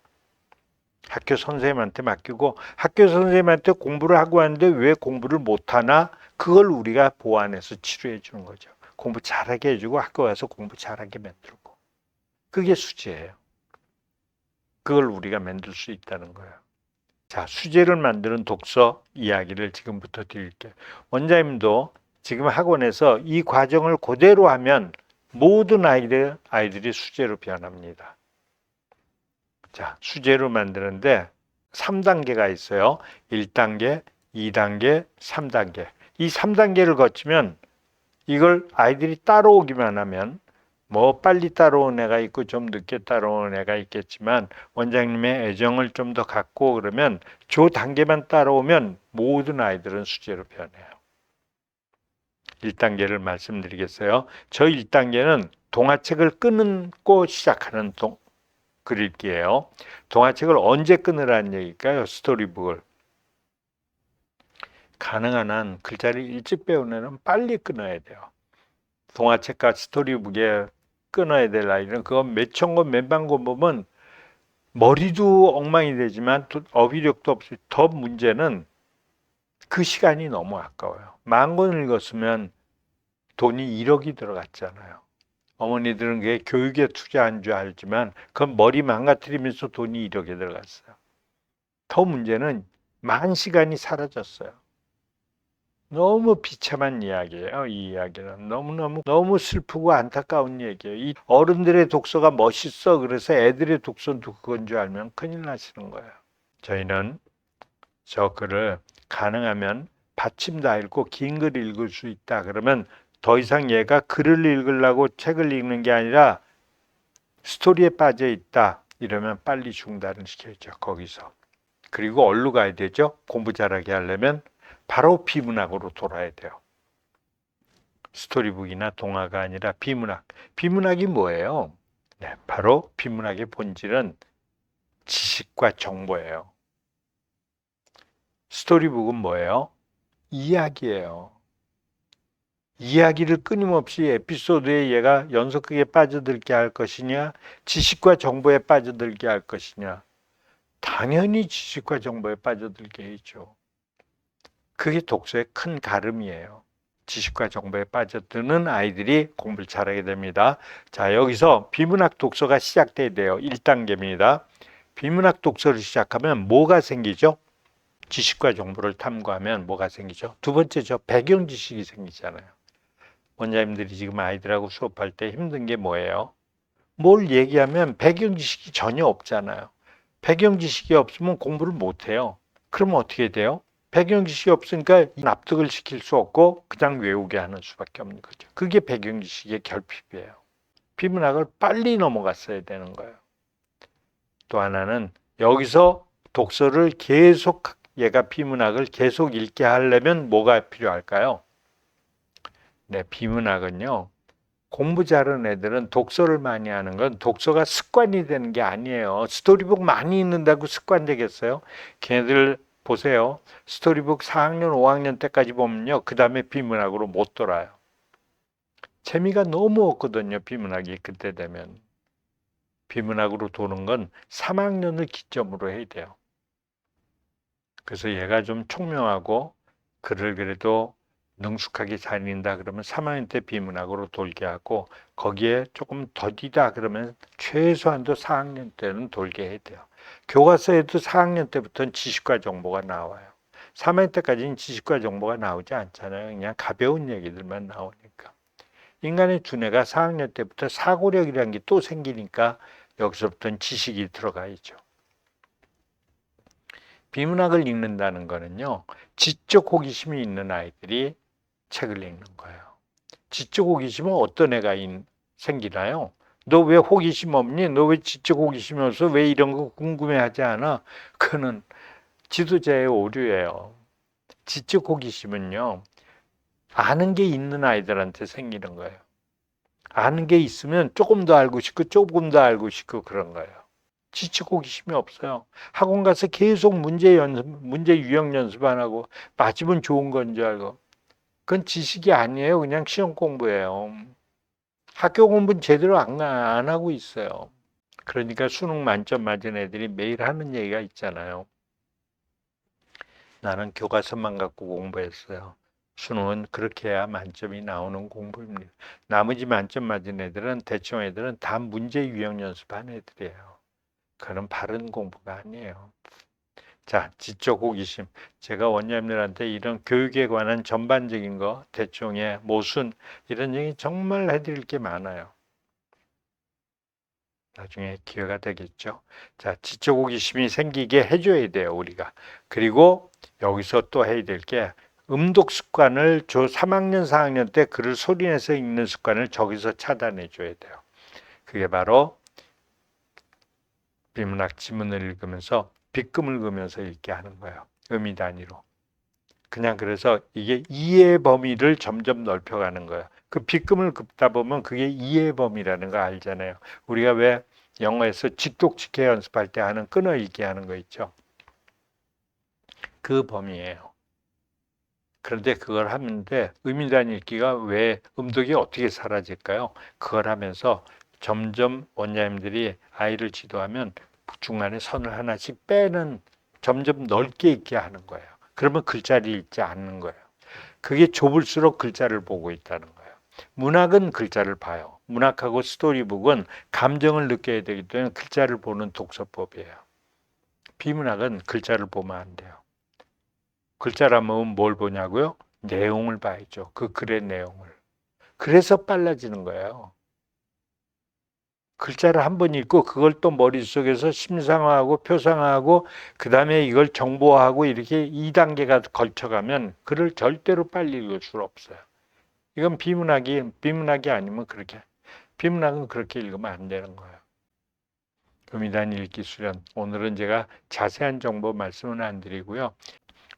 학교 선생님한테 맡기고 학교 선생님한테 공부를 하고 하는데 왜 공부를 못하나 그걸 우리가 보완해서 치료해 주는 거죠. 공부 잘하게 해주고 학교 가서 공부 잘하게 만들고 그게 수지예요. 그걸 우리가 만들 수 있다는 거예요. 자, 수제를 만드는 독서 이야기를 지금부터 드릴게요. 원장님도 지금 학원에서 이 과정을 그대로 하면 모든 아이들이 수제로 변합니다. 자, 수제로 만드는데 3단계가 있어요. 1단계, 2단계, 3단계. 이 3단계를 거치면 이걸 아이들이 따라오기만 하면 뭐 빨리 따라오는 애가 있고 좀 늦게 따라오는 애가 있겠지만 원장님의 애정을 좀 더 갖고 그러면 저 단계만 따라오면 모든 아이들은 수제로 변해요. 1단계를 말씀드리겠어요. 저 1단계는 동화책을 끊고 시작하는 글읽기예요. 동화책을 언제 끊으라는 얘기일까요? 스토리북을. 가능한 한 글자를 일찍 배우는 애는 빨리 끊어야 돼요. 동화책과 스토리북에 끊어야 될 아이는 그건 몇천 권, 몇만 권 보면 머리도 엉망이 되지만 어휘력도 없이 더 문제는 그 시간이 너무 아까워요. 10,000권 읽었으면 돈이 1억이 들어갔잖아요. 어머니들은 그게 교육에 투자한 줄 알지만 그건 머리 망가뜨리면서 돈이 1억에 들어갔어요. 더 문제는 10,000시간이 사라졌어요. 너무 비참한 이야기예요. 이 이야기는 너무 슬프고 안타까운 얘기예요. 이 어른들의 독서가 멋있어 그래서 애들의 독서도 그건 줄 알면 큰일 나시는 거예요. 저희는 저 글을 가능하면 받침 다 읽고 긴 글 읽을 수 있다 그러면 더 이상 얘가 글을 읽으려고 책을 읽는 게 아니라 스토리에 빠져 있다 이러면 빨리 중단을 시켜야죠. 거기서. 그리고 어디로 가야 되죠? 공부 잘하게 하려면 바로 비문학으로 돌아야 돼요. 스토리북이나 동화가 아니라 비문학. 비문학이 뭐예요? 네, 바로 비문학의 본질은 지식과 정보예요. 스토리북은 뭐예요? 이야기예요. 이야기를 끊임없이 에피소드에 얘가 연속하게 빠져들게 할 것이냐, 지식과 정보에 빠져들게 할 것이냐. 당연히 지식과 정보에 빠져들게 해죠. 그게 독서의 큰 가름이에요. 지식과 정보에 빠져드는 아이들이 공부를 잘하게 됩니다. 자, 여기서 비문학 독서가 시작돼야 돼요. 1단계입니다. 비문학 독서를 시작하면 뭐가 생기죠? 지식과 정보를 탐구하면 뭐가 생기죠? 두 번째죠. 배경 지식이 생기잖아요. 원장님들이 지금 아이들하고 수업할 때 힘든 게 뭐예요? 뭘 얘기하면 배경 지식이 전혀 없잖아요. 배경 지식이 없으면 공부를 못 해요. 그러면 어떻게 돼요? 배경 지식이 없으니까 납득을 시킬 수 없고 그냥 외우게 하는 수밖에 없는 거죠. 그게 배경 지식의 결핍이에요. 비문학을 빨리 넘어갔어야 되는 거예요. 또 하나는 여기서 독서를 계속 얘가 비문학을 계속 읽게 하려면 뭐가 필요할까요? 네, 비문학은요. 공부 잘하는 애들은 독서를 많이 하는 건 독서가 습관이 되는 게 아니에요. 스토리북 많이 읽는다고 습관 되겠어요? 걔네들 보세요. 스토리북 4학년, 5학년 때까지 보면요. 그 다음에 비문학으로 못 돌아요. 재미가 너무 없거든요. 비문학이 그때 되면. 비문학으로 도는 건 3학년을 기점으로 해야 돼요. 그래서 얘가 좀 총명하고 글을 그래도 능숙하게 잘 읽는다 그러면 3학년 때 비문학으로 돌게 하고 거기에 조금 더디다 그러면 최소한도 4학년 때는 돌게 해야 돼요. 교과서에도 4학년 때부터는 지식과 정보가 나와요. 3학년 때까지는 지식과 정보가 나오지 않잖아요. 그냥 가벼운 얘기들만 나오니까. 인간의 두뇌가 4학년 때부터 사고력이라는 게 또 생기니까 여기서부터는 지식이 들어가 있죠. 비문학을 읽는다는 거는요. 지적 호기심이 있는 아이들이 책을 읽는 거예요. 지적 호기심은 어떤 애가 생기나요? 너 왜 호기심 없니? 너 왜 지적 호기심이 없어? 왜 이런 거 궁금해하지 않아? 그는 지도자의 오류예요. 지적 호기심은요. 아는 게 있는 아이들한테 생기는 거예요. 아는 게 있으면 조금 더 알고 싶고 조금 더 알고 싶고 그런 거예요. 지적 호기심이 없어요. 학원 가서 계속 문제 유형 연습 안 하고 맞으면 좋은 건 줄 알고. 그건 지식이 아니에요. 그냥 시험 공부예요. 학교 공부는 제대로 안 하고 있어요. 그러니까 수능 만점 맞은 애들이 매일 하는 얘기가 있잖아요. 나는 교과서만 갖고 공부했어요. 수능은 그렇게 해야 만점이 나오는 공부입니다. 나머지 만점 맞은 애들은 대충 애들은 다 문제 유형 연습한 애들이에요. 그건 바른 공부가 아니에요. 자, 지적 호기심. 제가 원장님들한테 이런 교육에 관한 전반적인 거, 대충의 모순, 이런 얘기 정말 해드릴 게 많아요. 나중에 기회가 되겠죠. 자, 지적 호기심이 생기게 해줘야 돼요, 우리가. 그리고 여기서 또 해야 될 게 음독 습관을 3학년, 4학년 때 글을 소리내서 읽는 습관을 저기서 차단해 줘야 돼요. 그게 바로 비문학 지문을 읽으면서 빗금을 그으면서 읽게 하는 거예요. 의미 단위로. 그냥 그래서 이게 이해의 범위를 점점 넓혀가는 거예요. 그 빗금을 긋다 보면 그게 이해의 범위라는 거 알잖아요. 우리가 왜 영어에서 직독직해 연습할 때 하는 끊어 읽기 하는 거 있죠. 그 범위예요. 그런데 그걸 하는데 의미단 읽기가 왜 음독이 어떻게 사라질까요? 그걸 하면서 점점 원장님들이 아이를 지도하면 중간에 선을 하나씩 빼는 점점 넓게 읽게 하는 거예요. 그러면 글자를 읽지 않는 거예요. 그게 좁을수록 글자를 보고 있다는 거예요. 문학은 글자를 봐요. 문학하고 스토리북은 감정을 느껴야 되기 때문에 글자를 보는 독서법이에요. 비문학은 글자를 보면 안 돼요. 글자라면 뭘 보냐고요? 내용을 봐야죠. 그 글의 내용을. 그래서 빨라지는 거예요. 글자를 한 번 읽고 그걸 또 머릿속에서 심상화하고 표상화하고 그다음에 이걸 정보화하고 이렇게 2단계가 걸쳐가면 글을 절대로 빨리 읽을 수 없어요. 이건 비문학이 아니면 비문학은 그렇게 읽으면 안 되는 거예요. 의미단 읽기 수련. 오늘은 제가 자세한 정보 말씀은 안 드리고요.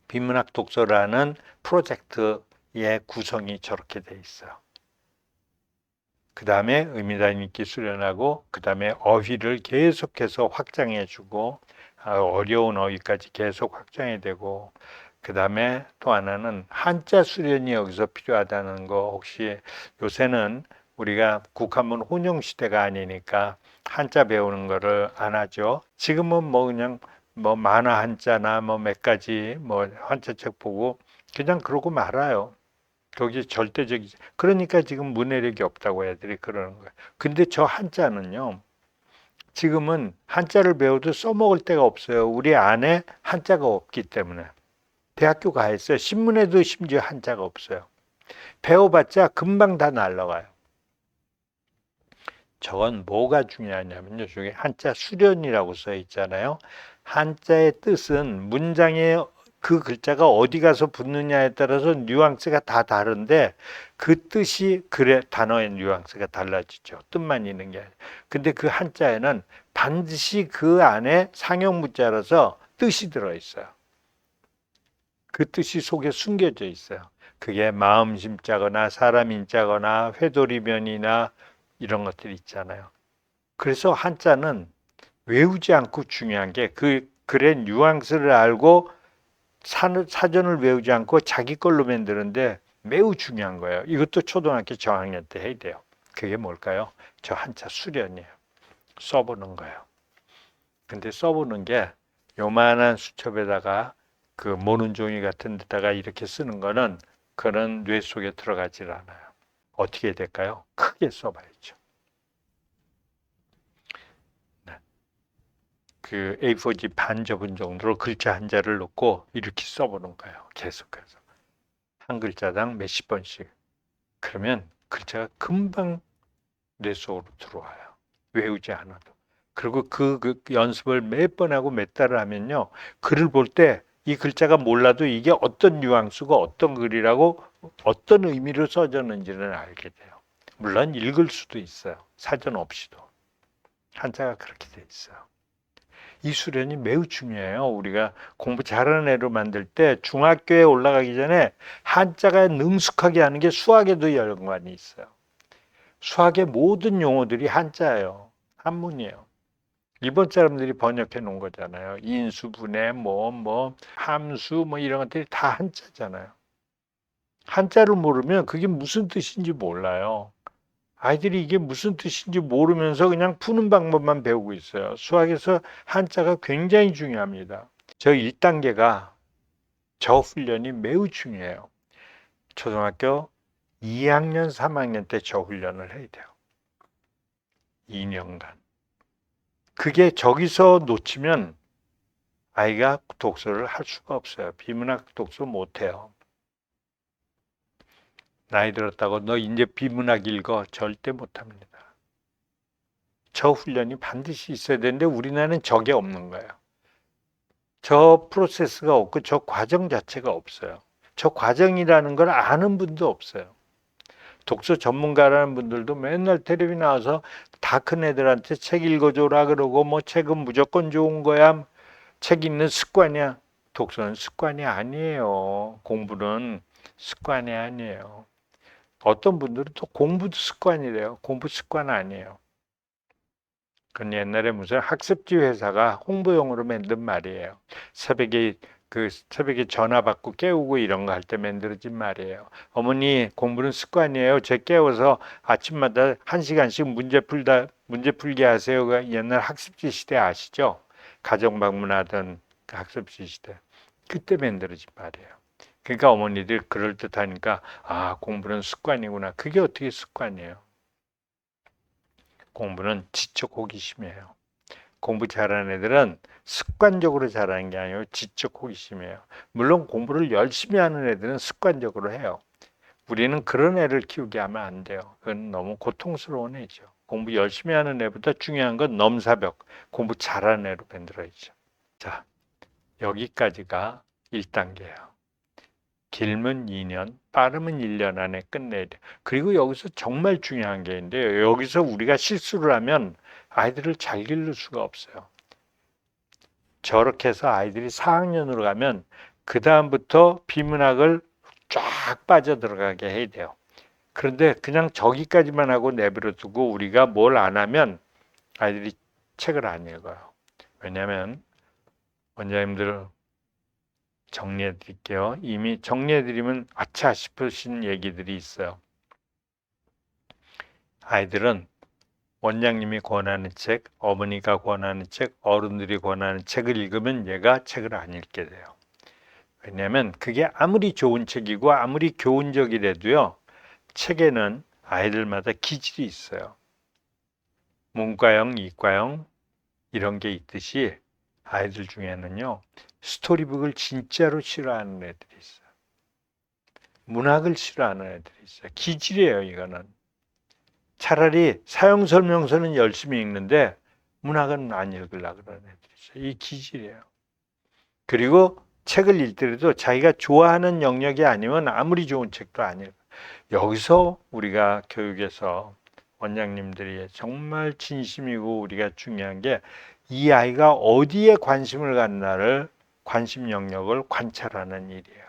비문학 독서라는 프로젝트의 구성이 저렇게 돼 있어요. 그 다음에 의미단 읽기 수련하고 그 다음에 어휘를 계속해서 확장해주고 어려운 어휘까지 계속 확장이 되고 그 다음에 또 하나는 한자 수련이 여기서 필요하다는 거. 혹시 요새는 우리가 국한문 혼용 시대가 아니니까 한자 배우는 거를 안 하죠. 지금은 뭐 그냥 뭐 만화 한자나 뭐 몇 가지 뭐 한자책 보고 그냥 그러고 말아요. 거기 절대적이지. 그러니까 지금 문해력이 없다고 애들이 그러는 거예요. 근데 저 한자는요. 지금은 한자를 배워도 써먹을 데가 없어요. 우리 안에 한자가 없기 때문에. 대학교 가 있어요. 신문에도 심지어 한자가 없어요. 배워봤자 금방 다 날라가요. 저건 뭐가 중요하냐면요. 저기 한자 수련이라고 써 있잖아요. 한자의 뜻은 문장에 그 글자가 어디 가서 붙느냐에 따라서 뉘앙스가 다 다른데 그 뜻이 단어의 뉘앙스가 달라지죠. 뜻만 있는 게 아니라. 근데 그 한자에는 반드시 그 안에 상형 문자라서 뜻이 들어있어요. 그 뜻이 속에 숨겨져 있어요. 그게 마음 심자거나 사람 인자거나 회돌이면이나 이런 것들이 있잖아요. 그래서 한자는 외우지 않고 중요한 게 그 글의 뉘앙스를 알고 사전을 외우지 않고 자기 걸로 만드는데 매우 중요한 거예요. 이것도 초등학교 저학년 때 해야 돼요. 그게 뭘까요? 저 한자 수련이에요. 써보는 거예요. 근데 써보는 게 요만한 수첩에다가 그 모는 종이 같은 데다가 이렇게 쓰는 거는 그런 뇌 속에 들어가질 않아요. 어떻게 될까요? 크게 써봐야죠. 네. 그 A4지 반 접은 정도로 글자 한자를 넣고 이렇게 써보는 거예요. 계속해서. 한 글자당 몇십 번씩. 그러면 글자가 금방 뇌 속으로 들어와요. 외우지 않아도. 그리고 그 연습을 몇 번 하고 몇 달을 하면요. 글을 볼 때 이 글자가 몰라도 이게 어떤 뉘앙스고 어떤 글이라고 어떤 의미로 써졌는지는 알게 돼요. 물론 읽을 수도 있어요. 사전 없이도. 한자가 그렇게 돼 있어요. 이 수련이 매우 중요해요. 우리가 공부 잘하는 애로 만들 때 중학교에 올라가기 전에 한자가 능숙하게 하는 게 수학에도 연관이 있어요. 수학의 모든 용어들이 한자예요. 한문이에요. 일본 사람들이 번역해 놓은 거잖아요. 인수, 분해, 함수, 이런 것들이 다 한자잖아요. 한자를 모르면 그게 무슨 뜻인지 몰라요. 아이들이 이게 무슨 뜻인지 모르면서 그냥 푸는 방법만 배우고 있어요. 수학에서 한자가 굉장히 중요합니다. 저 1단계가 저 훈련이 매우 중요해요. 초등학교 2학년, 3학년 때 저 훈련을 해야 돼요. 2년간. 그게 저기서 놓치면 아이가 독서를 할 수가 없어요. 비문학 독서 못해요. 나이 들었다고 너 이제 비문학 읽어? 절대 못합니다. 저 훈련이 반드시 있어야 되는데 우리나라는 저게 없는 거예요. 저 프로세스가 없고 저 과정 자체가 없어요. 저 과정이라는 걸 아는 분도 없어요. 독서 전문가라는 분들도 맨날 텔레비 나와서 다 큰 애들한테 책 읽어줘라 그러고 뭐 책은 무조건 좋은 거야. 책 읽는 습관이야. 독서는 습관이 아니에요. 공부는 습관이 아니에요. 어떤 분들은 또 공부도 습관이래요. 공부 습관 아니에요. 그건 옛날에 무슨 학습지 회사가 홍보용으로 만든 말이에요. 새벽에 전화 받고 깨우고 이런 거 할 때 만들어진 말이에요. 어머니 공부는 습관이에요. 제 깨워서 아침마다 1시간씩 문제 풀기 하세요가 옛날 학습지 시대 아시죠? 가정 방문하던 그 학습지 시대. 그때 만들어진 말이에요. 그러니까 어머니들 그럴듯하니까 아 공부는 습관이구나. 그게 어떻게 습관이에요? 공부는 지적 호기심이에요. 공부 잘하는 애들은 습관적으로 잘하는 게 아니고 지적 호기심이에요. 물론 공부를 열심히 하는 애들은 습관적으로 해요. 우리는 그런 애를 키우게 하면 안 돼요. 그건 너무 고통스러운 애죠. 공부 열심히 하는 애보다 중요한 건 넘사벽, 공부 잘하는 애로 만들어야죠. 자, 여기까지가 1단계예요. 길면 2년, 빠르면 1년 안에 끝내야 돼요. 그리고 여기서 정말 중요한 게 있는데요. 여기서 우리가 실수를 하면 아이들을 잘 기를 수가 없어요. 저렇게 해서 아이들이 4학년으로 가면 그 다음부터 비문학을 쫙 빠져들어가게 해야 돼요. 그런데 그냥 저기까지만 하고 내버려 두고 우리가 뭘 안 하면 아이들이 책을 안 읽어요. 왜냐하면 원장님들 정리해 드릴게요. 이미 정리해 드리면 아차 싶으신 얘기들이 있어요. 아이들은 원장님이 권하는 책, 어머니가 권하는 책, 어른들이 권하는 책을 읽으면 얘가 책을 안 읽게 돼요. 왜냐하면 그게 아무리 좋은 책이고 아무리 교훈적이라도요. 책에는 아이들마다 기질이 있어요. 문과형, 이과형 이런 게 있듯이 아이들 중에는요. 스토리북을 진짜로 싫어하는 애들이 있어요. 문학을 싫어하는 애들이 있어요. 기질이에요, 이거는. 차라리 사용 설명서는 열심히 읽는데 문학은 안 읽으려고 그러는 애들이 있어요. 이 기질이에요. 그리고 책을 읽더라도 자기가 좋아하는 영역이 아니면 아무리 좋은 책도 안 읽어요. 여기서 우리가 교육에서 원장님들이 정말 진심이고 우리가 중요한 게 이 아이가 어디에 관심을 갖나를 관심 영역을 관찰하는 일이에요.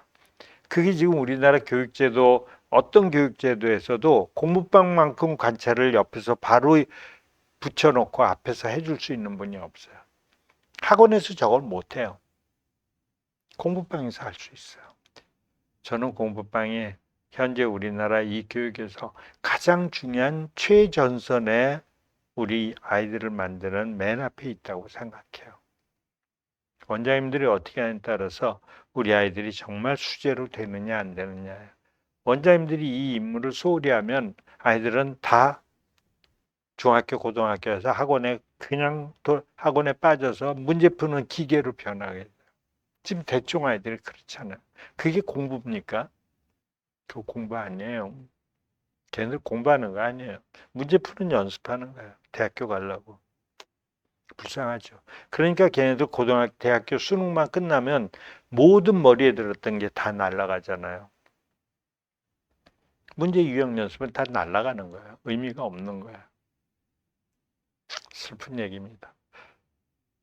그게 지금 우리나라 교육제도 어떤 교육제도에서도 공부방만큼 관찰을 옆에서 바로 붙여놓고 앞에서 해줄 수 있는 분이 없어요. 학원에서 저걸 못해요. 공부방에서 할 수 있어요. 저는 공부방이 현재 우리나라 이 교육에서 가장 중요한 최전선에 우리 아이들을 만드는 맨 앞에 있다고 생각해요. 원장님들이 어떻게 하냐에 따라서 우리 아이들이 정말 수재로 되느냐 안 되느냐예요. 원장님들이 이 임무를 소홀히 하면 아이들은 다 중학교, 고등학교에서 학원에 빠져서 문제 푸는 기계로 변하게 돼요. 지금 대충 아이들이 그렇잖아요. 그게 공부입니까? 그 공부 아니에요. 걔네들 공부하는 거 아니에요. 문제 푸는 연습하는 거예요. 대학교 가려고. 불쌍하죠. 그러니까 걔네들 고등학교, 대학교 수능만 끝나면 모든 머리에 들었던 게 다 날아가잖아요. 문제 유형 연습은 다 날아가는 거예요. 의미가 없는 거예요. 슬픈 얘기입니다.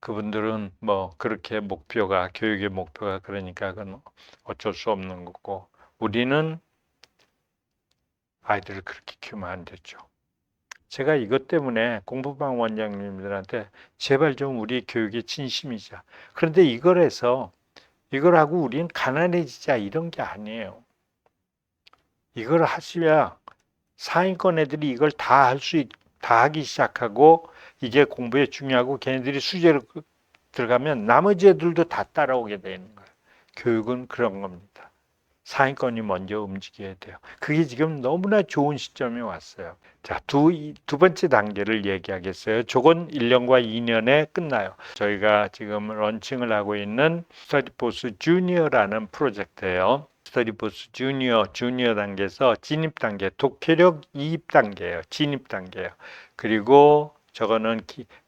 그분들은 뭐 그렇게 교육의 목표가 그러니까 그건 어쩔 수 없는 거고 우리는 아이들을 그렇게 키우면 안 되죠. 제가 이것 때문에 공부방 원장님들한테 제발 좀 우리 교육에 진심이자. 그런데 이걸 하고 우리는 가난해지자 이런 게 아니에요. 이걸 하셔야 상위권 애들이 이걸 다 하기 시작하고 이게 공부에 중요하고 걔네들이 수제로 들어가면 나머지 애들도 다 따라오게 되는 거예요. 교육은 그런 겁니다. 상위권이 먼저 움직여야 돼요. 그게 지금 너무나 좋은 시점이 왔어요. 자, 두 번째 단계를 얘기하겠어요. 저건 1년과 2년에 끝나요. 저희가 지금 런칭을 하고 있는 스터디포스 주니어라는 프로젝트예요. 스터디포스 주니어 단계에서 진입 단계, 독해력 이입 단계예요. 진입 단계예요. 그리고 저거는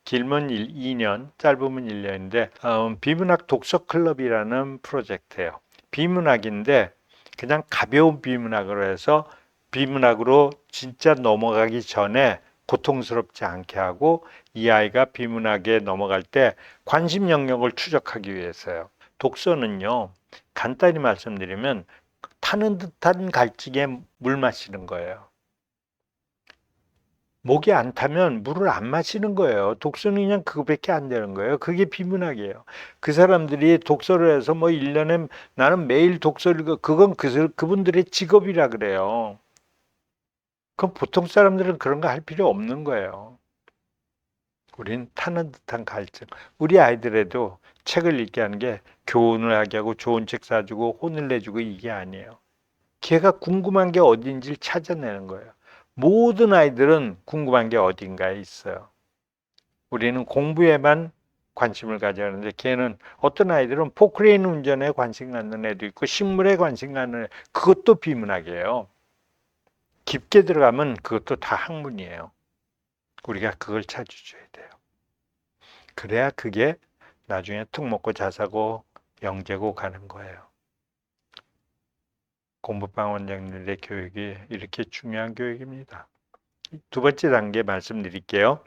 길면 2년, 짧으면 1년인데 비문학 독서 클럽이라는 프로젝트예요. 비문학인데 그냥 가벼운 비문학으로 해서 비문학으로 진짜 넘어가기 전에 고통스럽지 않게 하고 이 아이가 비문학에 넘어갈 때 관심 영역을 추적하기 위해서요. 독서는요, 간단히 말씀드리면 타는 듯한 갈증에 물 마시는 거예요. 목이 안 타면 물을 안 마시는 거예요. 독서는 그냥 그거밖에 안 되는 거예요. 그게 비문학이에요. 그 사람들이 독서를 해서 뭐 1년에 나는 매일 독서를 그건 그분들의 직업이라 그래요. 그럼 보통 사람들은 그런 거 할 필요 없는 거예요. 우린 타는 듯한 갈증. 우리 아이들에도 책을 읽게 하는 게 교훈을 하게 하고 좋은 책 사주고 혼을 내주고 이게 아니에요. 걔가 궁금한 게 어딘지를 찾아내는 거예요. 모든 아이들은 궁금한 게 어딘가에 있어요. 우리는 공부에만 관심을 가져야 하는데 걔는 어떤 아이들은 포크레인 운전에 관심 갖는 애도 있고 식물에 관심 갖는 애, 그것도 비문학이에요. 깊게 들어가면 그것도 다 학문이에요. 우리가 그걸 찾아줘야 돼요. 그래야 그게 나중에 툭 먹고 자사고 영재고 가는 거예요. 공부방 원장님들의 교육이 이렇게 중요한 교육입니다. 두 번째 단계 말씀드릴게요.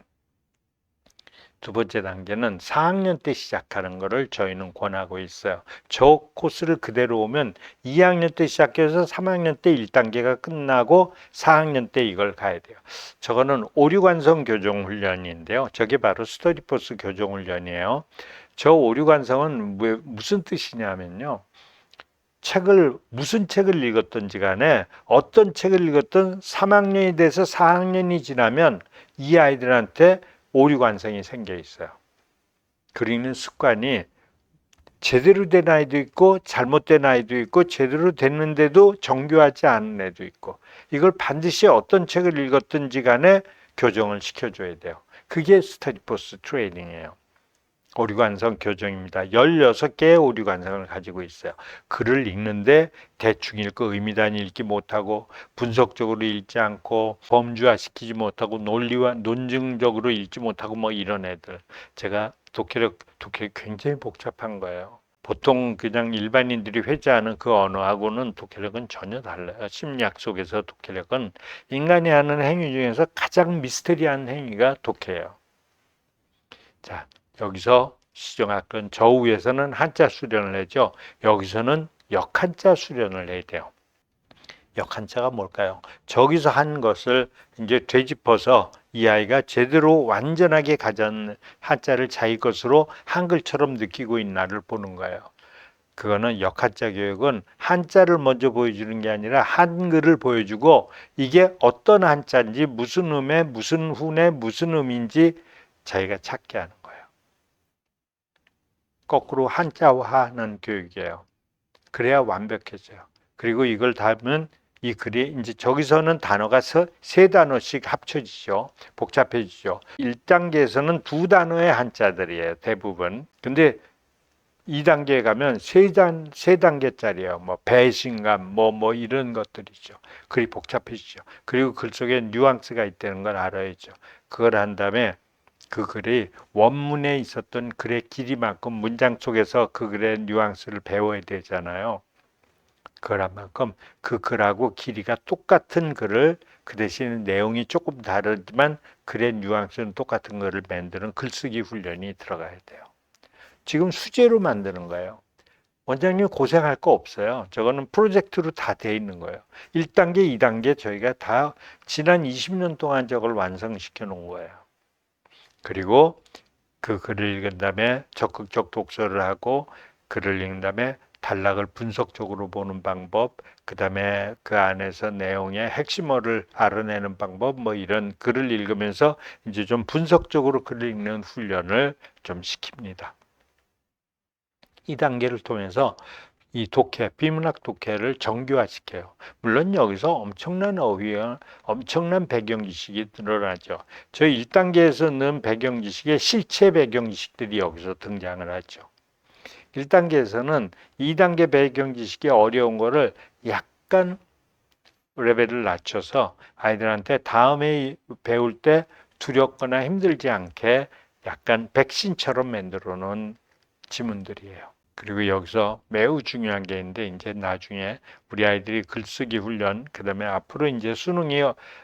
두 번째 단계는 4학년 때 시작하는 것을 저희는 권하고 있어요. 저 코스를 그대로 오면 2학년 때 시작해서 3학년 때 1단계가 끝나고 4학년 때 이걸 가야 돼요. 저거는 오류관성 교정훈련인데요. 저게 바로 스터디포스 교정훈련이에요. 저 오류관성은 무슨 뜻이냐면요. 무슨 책을 읽었든지 간에 어떤 책을 읽었든 3학년이 돼서 4학년이 지나면 이 아이들한테 오류관성이 생겨 있어요. 그리는 습관이 제대로 된 아이도 있고 잘못된 아이도 있고 제대로 됐는데도 정교하지 않은 애도 있고 이걸 반드시 어떤 책을 읽었든지 간에 교정을 시켜줘야 돼요. 그게 스터디포스 트레이닝이에요. 오류관성 교정입니다. 16개의 오류관성을 가지고 있어요. 글을 읽는데 대충 읽고 의미단 읽지 못하고 분석적으로 읽지 않고 범주화시키지 못하고 논증적으로 읽지 못하고 뭐 이런 애들. 제가 독해력 굉장히 복잡한 거예요. 보통 그냥 일반인들이 회자하는 그 언어하고는 독해력은 전혀 달라요. 심리학 속에서 독해력은 인간이 하는 행위 중에서 가장 미스터리한 행위가 독해예요. 자, 여기서 시정학은 저 위에서는 한자 수련을 해죠. 여기서는 역한자 수련을 해야 돼요. 역한자가 뭘까요? 저기서 한 것을 이제 되짚어서 이 아이가 제대로 완전하게 가진 한자를 자기 것으로 한글처럼 느끼고 있나를 보는 거예요. 그거는 역한자 교육은 한자를 먼저 보여주는 게 아니라 한글을 보여주고 이게 어떤 한자인지 무슨 음에 무슨 훈에 무슨 음인지 자기가 찾게 하는 거예요. 거꾸로 한자화하는 교육이에요. 그래야 완벽해져요. 그리고 이걸 다으면 이 글이 이제 저기서는 단어가 세 단어씩 합쳐지죠. 복잡해지죠. 1단계에서는 두 단어의 한자들이에요. 대부분. 근데 2단계에 가면 세 단계짜리예요. 뭐 배신감 뭐 이런 것들이죠. 글이 복잡해지죠. 그리고 글 속에 뉘앙스가 있다는 걸 알아야죠. 그걸 한 다음에 그 글이 원문에 있었던 글의 길이만큼 문장 속에서 그 글의 뉘앙스를 배워야 되잖아요. 그럴 만큼 그 글하고 길이가 똑같은 글을 그 대신 내용이 조금 다르지만 글의 뉘앙스는 똑같은 글을 만드는 글쓰기 훈련이 들어가야 돼요. 지금 수제로 만드는 거예요. 원장님 고생할 거 없어요. 저거는 프로젝트로 다 돼 있는 거예요. 1단계, 2단계 저희가 다 지난 20년 동안 저걸 완성시켜 놓은 거예요. 그리고 그 글을 읽은 다음에 적극적 독서를 하고 글을 읽은 다음에 단락을 분석적으로 보는 방법, 그 다음에 그 안에서 내용의 핵심어를 알아내는 방법, 뭐 이런 글을 읽으면서 이제 좀 분석적으로 글을 읽는 훈련을 좀 시킵니다. 이 단계를 통해서 이 독해, 비문학 독해를 정교화시켜요. 물론 여기서 엄청난 어휘와 엄청난 배경 지식이 늘어나죠. 저희 1단계에서 넣은 배경 지식의 실체 배경 지식들이 여기서 등장을 하죠. 1단계에서는 2단계 배경 지식이 어려운 거를 약간 레벨을 낮춰서 아이들한테 다음에 배울 때 두렵거나 힘들지 않게 약간 백신처럼 만들어 놓은 지문들이에요. 그리고 여기서 매우 중요한 게 있는데 이제 나중에 우리 아이들이 글쓰기 훈련, 그다음에 앞으로 이제 수능이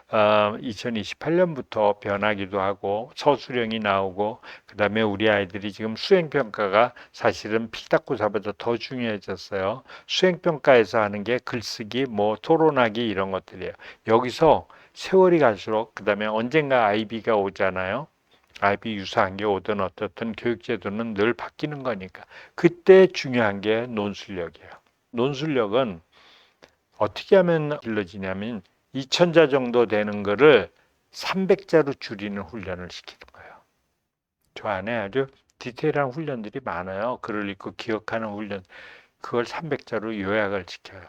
2028년부터 변하기도 하고 서술형이 나오고 그다음에 우리 아이들이 지금 수행 평가가 사실은 필답고사보다 더 중요해졌어요. 수행 평가에서 하는 게 글쓰기, 뭐 토론하기 이런 것들이에요. 여기서 세월이 갈수록 그다음에 언젠가 아이비가 오잖아요. IB 유사한 게 오든 어떻든 교육제도는 늘 바뀌는 거니까 그때 중요한 게 논술력이에요. 논술력은 어떻게 하면 길러지냐면 2,000자 정도 되는 거를 300자로 줄이는 훈련을 시키는 거예요. 저 안에 아주 디테일한 훈련들이 많아요. 글을 읽고 기억하는 훈련. 그걸 300자로 요약을 시켜요.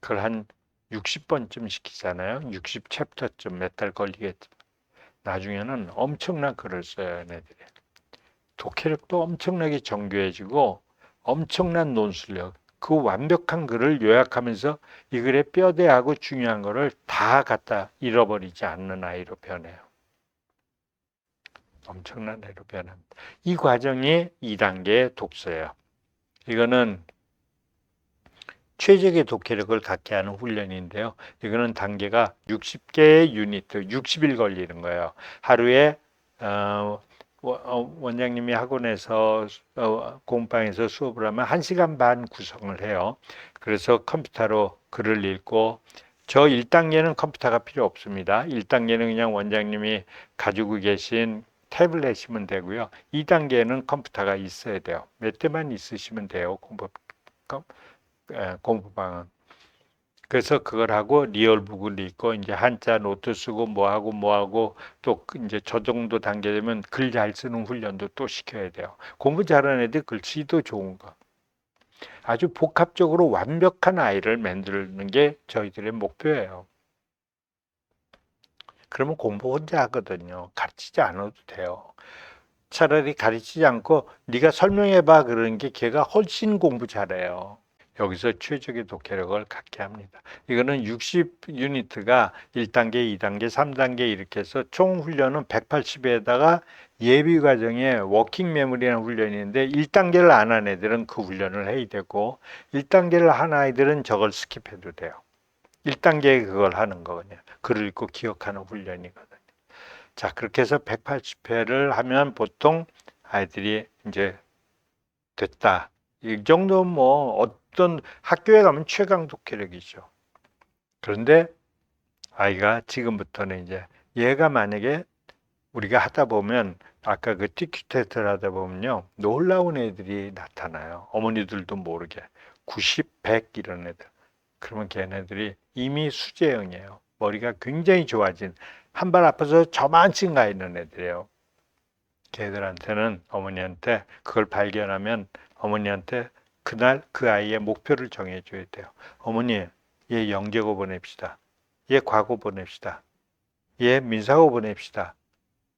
그걸 한 60번쯤 시키잖아요. 60챕터쯤 몇 달 걸리겠죠. 나중에는 엄청난 글을 써요, 얘네들이. 독해력도 엄청나게 정교해지고 엄청난 논술력, 그 완벽한 글을 요약하면서 이 글의 뼈대하고 중요한 거를 다 갖다 잃어버리지 않는 아이로 변해요. 엄청난 아이로 변합니다. 이 과정이 2단계 독서예요. 이거는 최적의 독해력을 갖게 하는 훈련인데요. 이거는 단계가 60개의 유닛, 60일 걸리는 거예요. 하루에 원장님이 학원에서 공방에서 수업을 하면 1시간 반 구성을 해요. 그래서 컴퓨터로 글을 읽고 저 1단계는 컴퓨터가 필요 없습니다. 1단계는 그냥 원장님이 가지고 계신 태블릿이면 되고요. 2단계는 컴퓨터가 있어야 돼요. 몇 대만 있으시면 돼요. 공부방은. 그래서 그걸 하고 리얼북을 읽고 이제 한자 노트 쓰고 뭐하고 또 이제 저 정도 단계 되면 글 잘 쓰는 훈련도 또 시켜야 돼요. 공부 잘하는 애들 글씨도 좋은 거. 아주 복합적으로 완벽한 아이를 만드는 게 저희들의 목표예요. 그러면 공부 혼자 하거든요. 가르치지 않아도 돼요. 차라리 가르치지 않고 네가 설명해 봐 그러는 게 걔가 훨씬 공부 잘해요. 여기서 최적의 독해력을 갖게 합니다. 이거는 60유니트가 1단계, 2단계, 3단계 이렇게 해서 총 훈련은 180에다가 예비 과정에 워킹 메모리라는 훈련인데 1단계를 안 한 애들은 그 훈련을 해야 되고 1단계를 한 아이들은 저걸 스킵해도 돼요. 1단계에 그걸 하는 거거든요. 글을 읽고 기억하는 훈련이거든요. 자, 그렇게 해서 180회를 하면 보통 아이들이 이제 됐다. 이 정도면 뭐 어떤 학교에 가면 최강 독해력이죠. 그런데 아이가 지금부터는 이제 얘가 만약에 우리가 하다 보면 아까 그 TQ 테스트를 하다 보면요. 놀라운 애들이 나타나요. 어머니들도 모르게. 90, 100 이런 애들. 그러면 걔네들이 이미 수재형이에요. 머리가 굉장히 좋아진 한 발 앞에서 저만치 가 있는 애들이에요. 걔들한테는 어머니한테 그걸 발견하면 어머니한테 그날 그 아이의 목표를 정해줘야 돼요. 어머니, 얘 영재고 보냅시다. 얘 과고 보냅시다. 얘 민사고 보냅시다.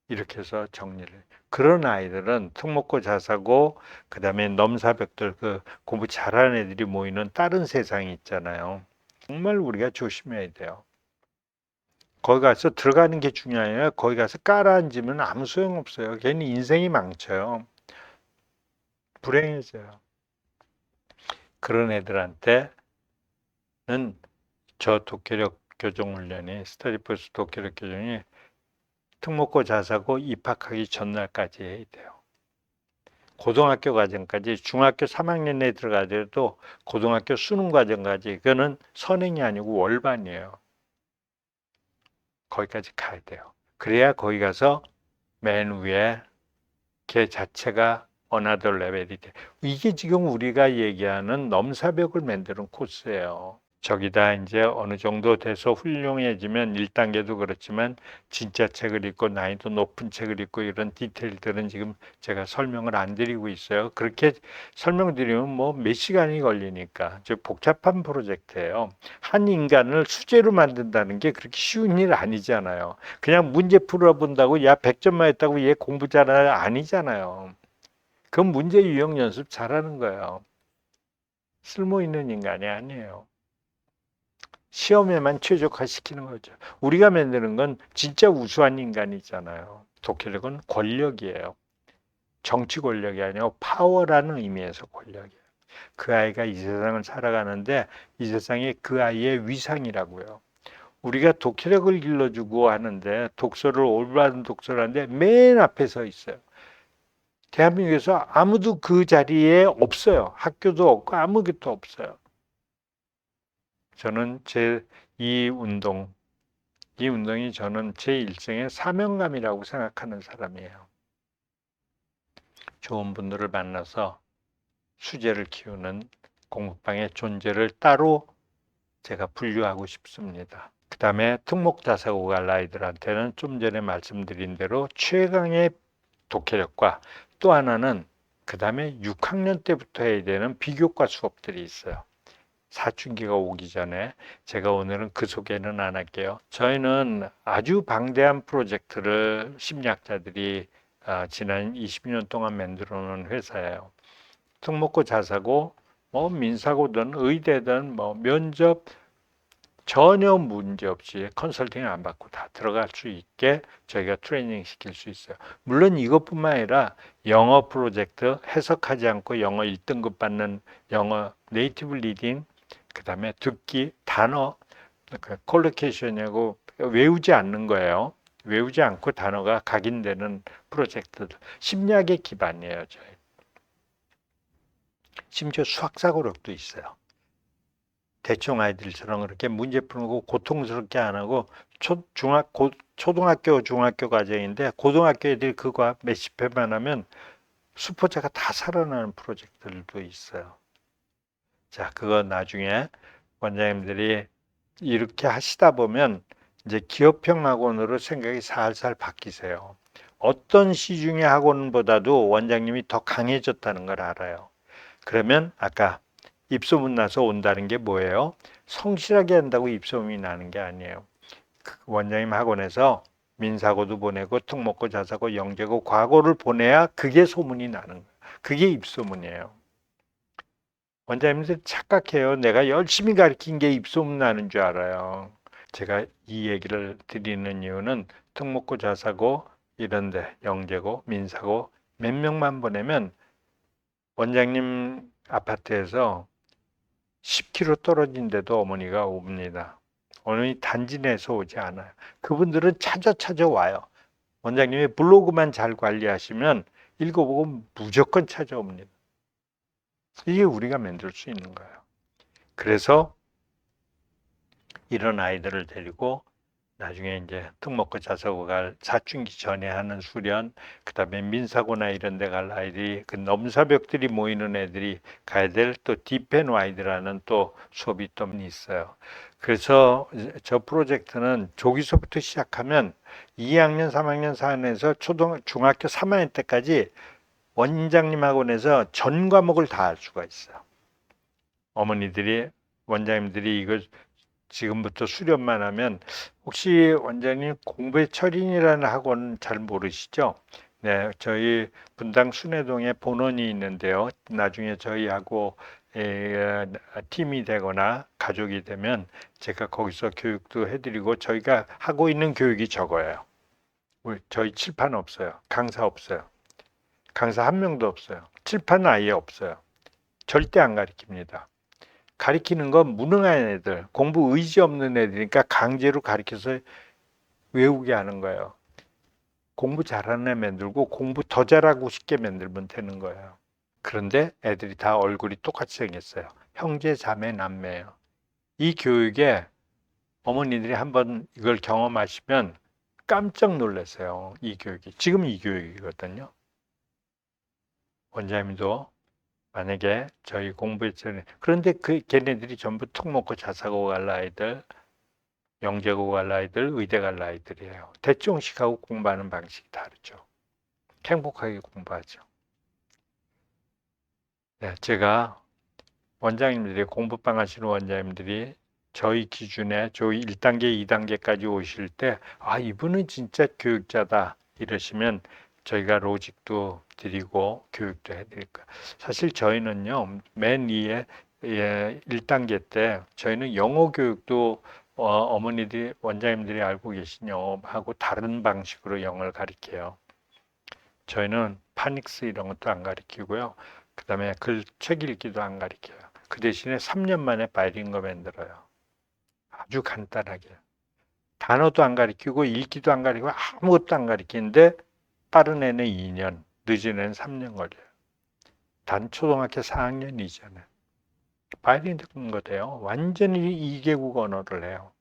이렇게 해서 정리를. 그런 아이들은 특목고 자사고 그다음에 넘사벽들 그 공부 잘하는 애들이 모이는 다른 세상이 있잖아요. 정말 우리가 조심해야 돼요. 거기 가서 들어가는 게 중요해요. 아니라 거기 가서 깔아앉으면 아무 소용없어요. 괜히 인생이 망쳐요. 불행해져요. 그런 애들한테는 저 독해력 교정 훈련이 스터디포스 독해력 교정이 특목고 자사고 입학하기 전날까지 해야 돼요. 고등학교 과정까지 중학교 3학년에 들어가더라도 고등학교 수능 과정까지 그거는 선행이 아니고 월반이에요. 거기까지 가야 돼요. 그래야 거기 가서 맨 위에 걔 자체가 어나더 레벨이 돼. 이게 지금 우리가 얘기하는 넘사벽을 만드는 코스예요. 저기다 이제 어느 정도 돼서 훌륭해지면 1단계도 그렇지만 진짜 책을 읽고 난이도 높은 책을 읽고 이런 디테일들은 지금 제가 설명을 안 드리고 있어요. 그렇게 설명드리면 뭐 몇 시간이 걸리니까. 즉 복잡한 프로젝트예요. 한 인간을 수제로 만든다는 게 그렇게 쉬운 일 아니잖아요. 그냥 문제 풀어본다고 야 100점만 했다고 얘 공부 잘하는 아니잖아요. 그건 문제 유형 연습 잘하는 거예요. 쓸모 있는 인간이 아니에요. 시험에만 최적화시키는 거죠. 우리가 만드는 건 진짜 우수한 인간이잖아요. 독해력은 권력이에요. 정치 권력이 아니고 파워라는 의미에서 권력이에요. 그 아이가 이 세상을 살아가는데 이 세상이 그 아이의 위상이라고요. 우리가 독해력을 길러주고 하는데 독서를 올바른 독서를 하는데 맨 앞에 서 있어요. 대한민국에서 아무도 그 자리에 없어요. 학교도 없고 아무것도 없어요. 저는 이 운동, 이 운동이 저는 제 일생의 사명감이라고 생각하는 사람이에요. 좋은 분들을 만나서 수제를 키우는 공부방의 존재를 따로 제가 분류하고 싶습니다. 그 다음에 특목자사고 갈 아이들한테는 좀 전에 말씀드린 대로 최강의 독해력과 또 하나는 그 다음에 6학년 때부터 해야 되는 비교과 수업들이 있어요. 사춘기가 오기 전에 제가 오늘은 그 소개는 안 할게요. 저희는 아주 방대한 프로젝트를 심리학자들이 지난 20년 동안 만들어 놓은 회사예요. 특목고 자사고 뭐 민사고든 의대든 뭐 면접 전혀 문제 없이 컨설팅 안 받고 다 들어갈 수 있게 저희가 트레이닝 시킬 수 있어요. 물론 이것뿐만 아니라 영어 프로젝트 해석하지 않고 영어 1등급 받는 영어 네이티브 리딩 그다음에 듣기 단어 콜로케이션이라고 외우지 않는 거예요. 외우지 않고 단어가 각인되는 프로젝트들 심리학의 기반이에요. 저희. 심지어 수학 사고력도 있어요. 대충 아이들처럼 그렇게 문제 푸는 거 고통스럽게 안 하고 초등학교, 중학교 과정인데 고등학교 애들이 그거 몇십 회만 하면 수포자가 다 살아나는 프로젝트들도 있어요. 자, 그거 나중에 원장님들이 이렇게 하시다 보면 이제 기업형 학원으로 생각이 살살 바뀌세요. 어떤 시중의 학원보다도 원장님이 더 강해졌다는 걸 알아요. 그러면 아까 입소문 나서 온다는 게 뭐예요? 성실하게 한다고 입소문이 나는 게 아니에요. 그 원장님 학원에서 민사고도 보내고 특목고 자사고 영재고 과고를 보내야 그게 소문이 나는 거예요. 그게 입소문이에요. 원장님들 착각해요. 내가 열심히 가르친 게 입소문 나는 줄 알아요. 제가 이 얘기를 드리는 이유는 특목고 자사고 이런데 영재고 민사고 몇 명만 보내면 원장님 아파트에서 10km 떨어진 데도 어머니가 옵니다. 어머니 단지 내에서 오지 않아요. 그분들은 찾아 와요. 원장님이 블로그만 잘 관리하시면 읽어보고 무조건 찾아옵니다. 이게 우리가 만들 수 있는 거예요. 그래서 이런 아이들을 데리고 나중에 이제 특목고 자사고 갈 사춘기 전에 하는 수련, 그다음에 민사고나 이런 데 갈 아이들이 그 넘사벽들이 모이는 애들이 가야 될 또 딥앤 와이드라는 또 수업이 또 있어요. 그래서 저 프로젝트는 조기서부터 시작하면 2학년, 3학년, 4학년에서 중학교 3학년 때까지 원장님 학원에서 전 과목을 다 할 수가 있어요. 어머니들이 원장님들이 이걸 지금부터 수련만 하면 혹시 원장님 공부의 철인이라는 학원 잘 모르시죠? 네, 저희 분당 순회동에 본원이 있는데요. 나중에 저희하고 팀이 되거나 가족이 되면 제가 거기서 교육도 해드리고 저희가 하고 있는 교육이 적어요. 저희 칠판 없어요. 강사 없어요. 강사 한 명도 없어요. 칠판은 아예 없어요. 절대 안 가르칩니다. 가리키는 건 무능한 애들, 공부 의지 없는 애들이니까 강제로 가르쳐서 외우게 하는 거예요. 공부 잘하는 애 만들고 공부 더 잘하고 싶게 만들면 되는 거예요. 그런데 애들이 다 얼굴이 똑같이 생겼어요. 형제, 자매, 남매예요. 이 교육에 어머니들이 한번 이걸 경험하시면 깜짝 놀라세요. 이 교육이. 지금 이 교육이거든요. 원장님도 만약에 저희 공부했잖아요. 그런데 걔네들이 전부 특목고 자사고 갈 아이들, 영재고 갈 아이들, 의대 갈 아이들이에요. 대중식하고 공부하는 방식이 다르죠. 행복하게 공부하죠. 네, 제가 원장님들이 공부방 하시는 원장님들이 저희 기준에 저희 1단계, 2단계까지 오실 때 이분은 진짜 교육자다 이러시면 저희가 로직도 드리고 교육도 해드릴 거예요. 사실 저희는요 맨 위에 1단계 때 저희는 영어 교육도 어머니들이 원장님들이 알고 계신 영어하고 다른 방식으로 영어를 가르쳐요. 저희는 파닉스 이런 것도 안 가르치고요. 그 다음에 책 읽기도 안 가르쳐요. 그 대신에 3년 만에 바이링거 만들어요. 아주 간단하게. 단어도 안 가르치고 읽기도 안 가르치고 아무것도 안 가르치는데 빠른 애는 2년, 늦은 애는 3년 걸려요. 단 초등학교 4학년 이전에. 바이링거 돼요. 완전히 2개국 언어를 해요.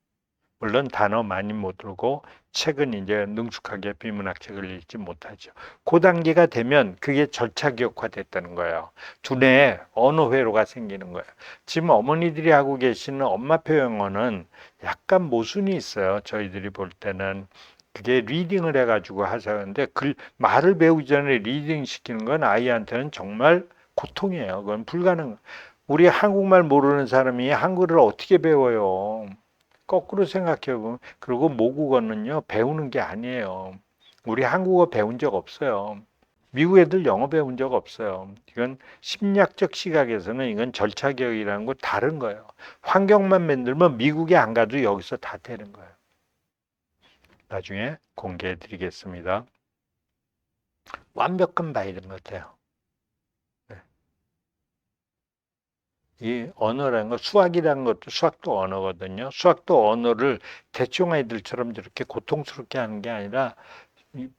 물론 단어 많이 못 들고 책은 이제 능숙하게 비문학책을 읽지 못하죠. 그 단계가 되면 그게 절차기억화됐다는 거예요. 두뇌에 언어 회로가 생기는 거예요. 지금 어머니들이 하고 계시는 엄마표 영어는 약간 모순이 있어요. 저희들이 볼 때는 그게 리딩을 해가지고 하자는데 말을 배우기 전에 리딩 시키는 건 아이한테는 정말 고통이에요. 그건 불가능. 우리 한국말 모르는 사람이 한글을 어떻게 배워요? 거꾸로 생각해 보면 그리고 모국어는요 배우는 게 아니에요. 우리 한국어 배운 적 없어요. 미국 애들 영어 배운 적 없어요. 이건 심리학적 시각에서는 이건 절차교육이라는 거 다른 거예요. 환경만 만들면 미국에 안 가도 여기서 다 되는 거예요. 나중에 공개해 드리겠습니다. 완벽한 바이든 같아요. 네. 이 언어라는 거 수학이라는 것도 수학도 언어거든요. 수학도 언어를 대충 아이들처럼 이렇게 고통스럽게 하는 게 아니라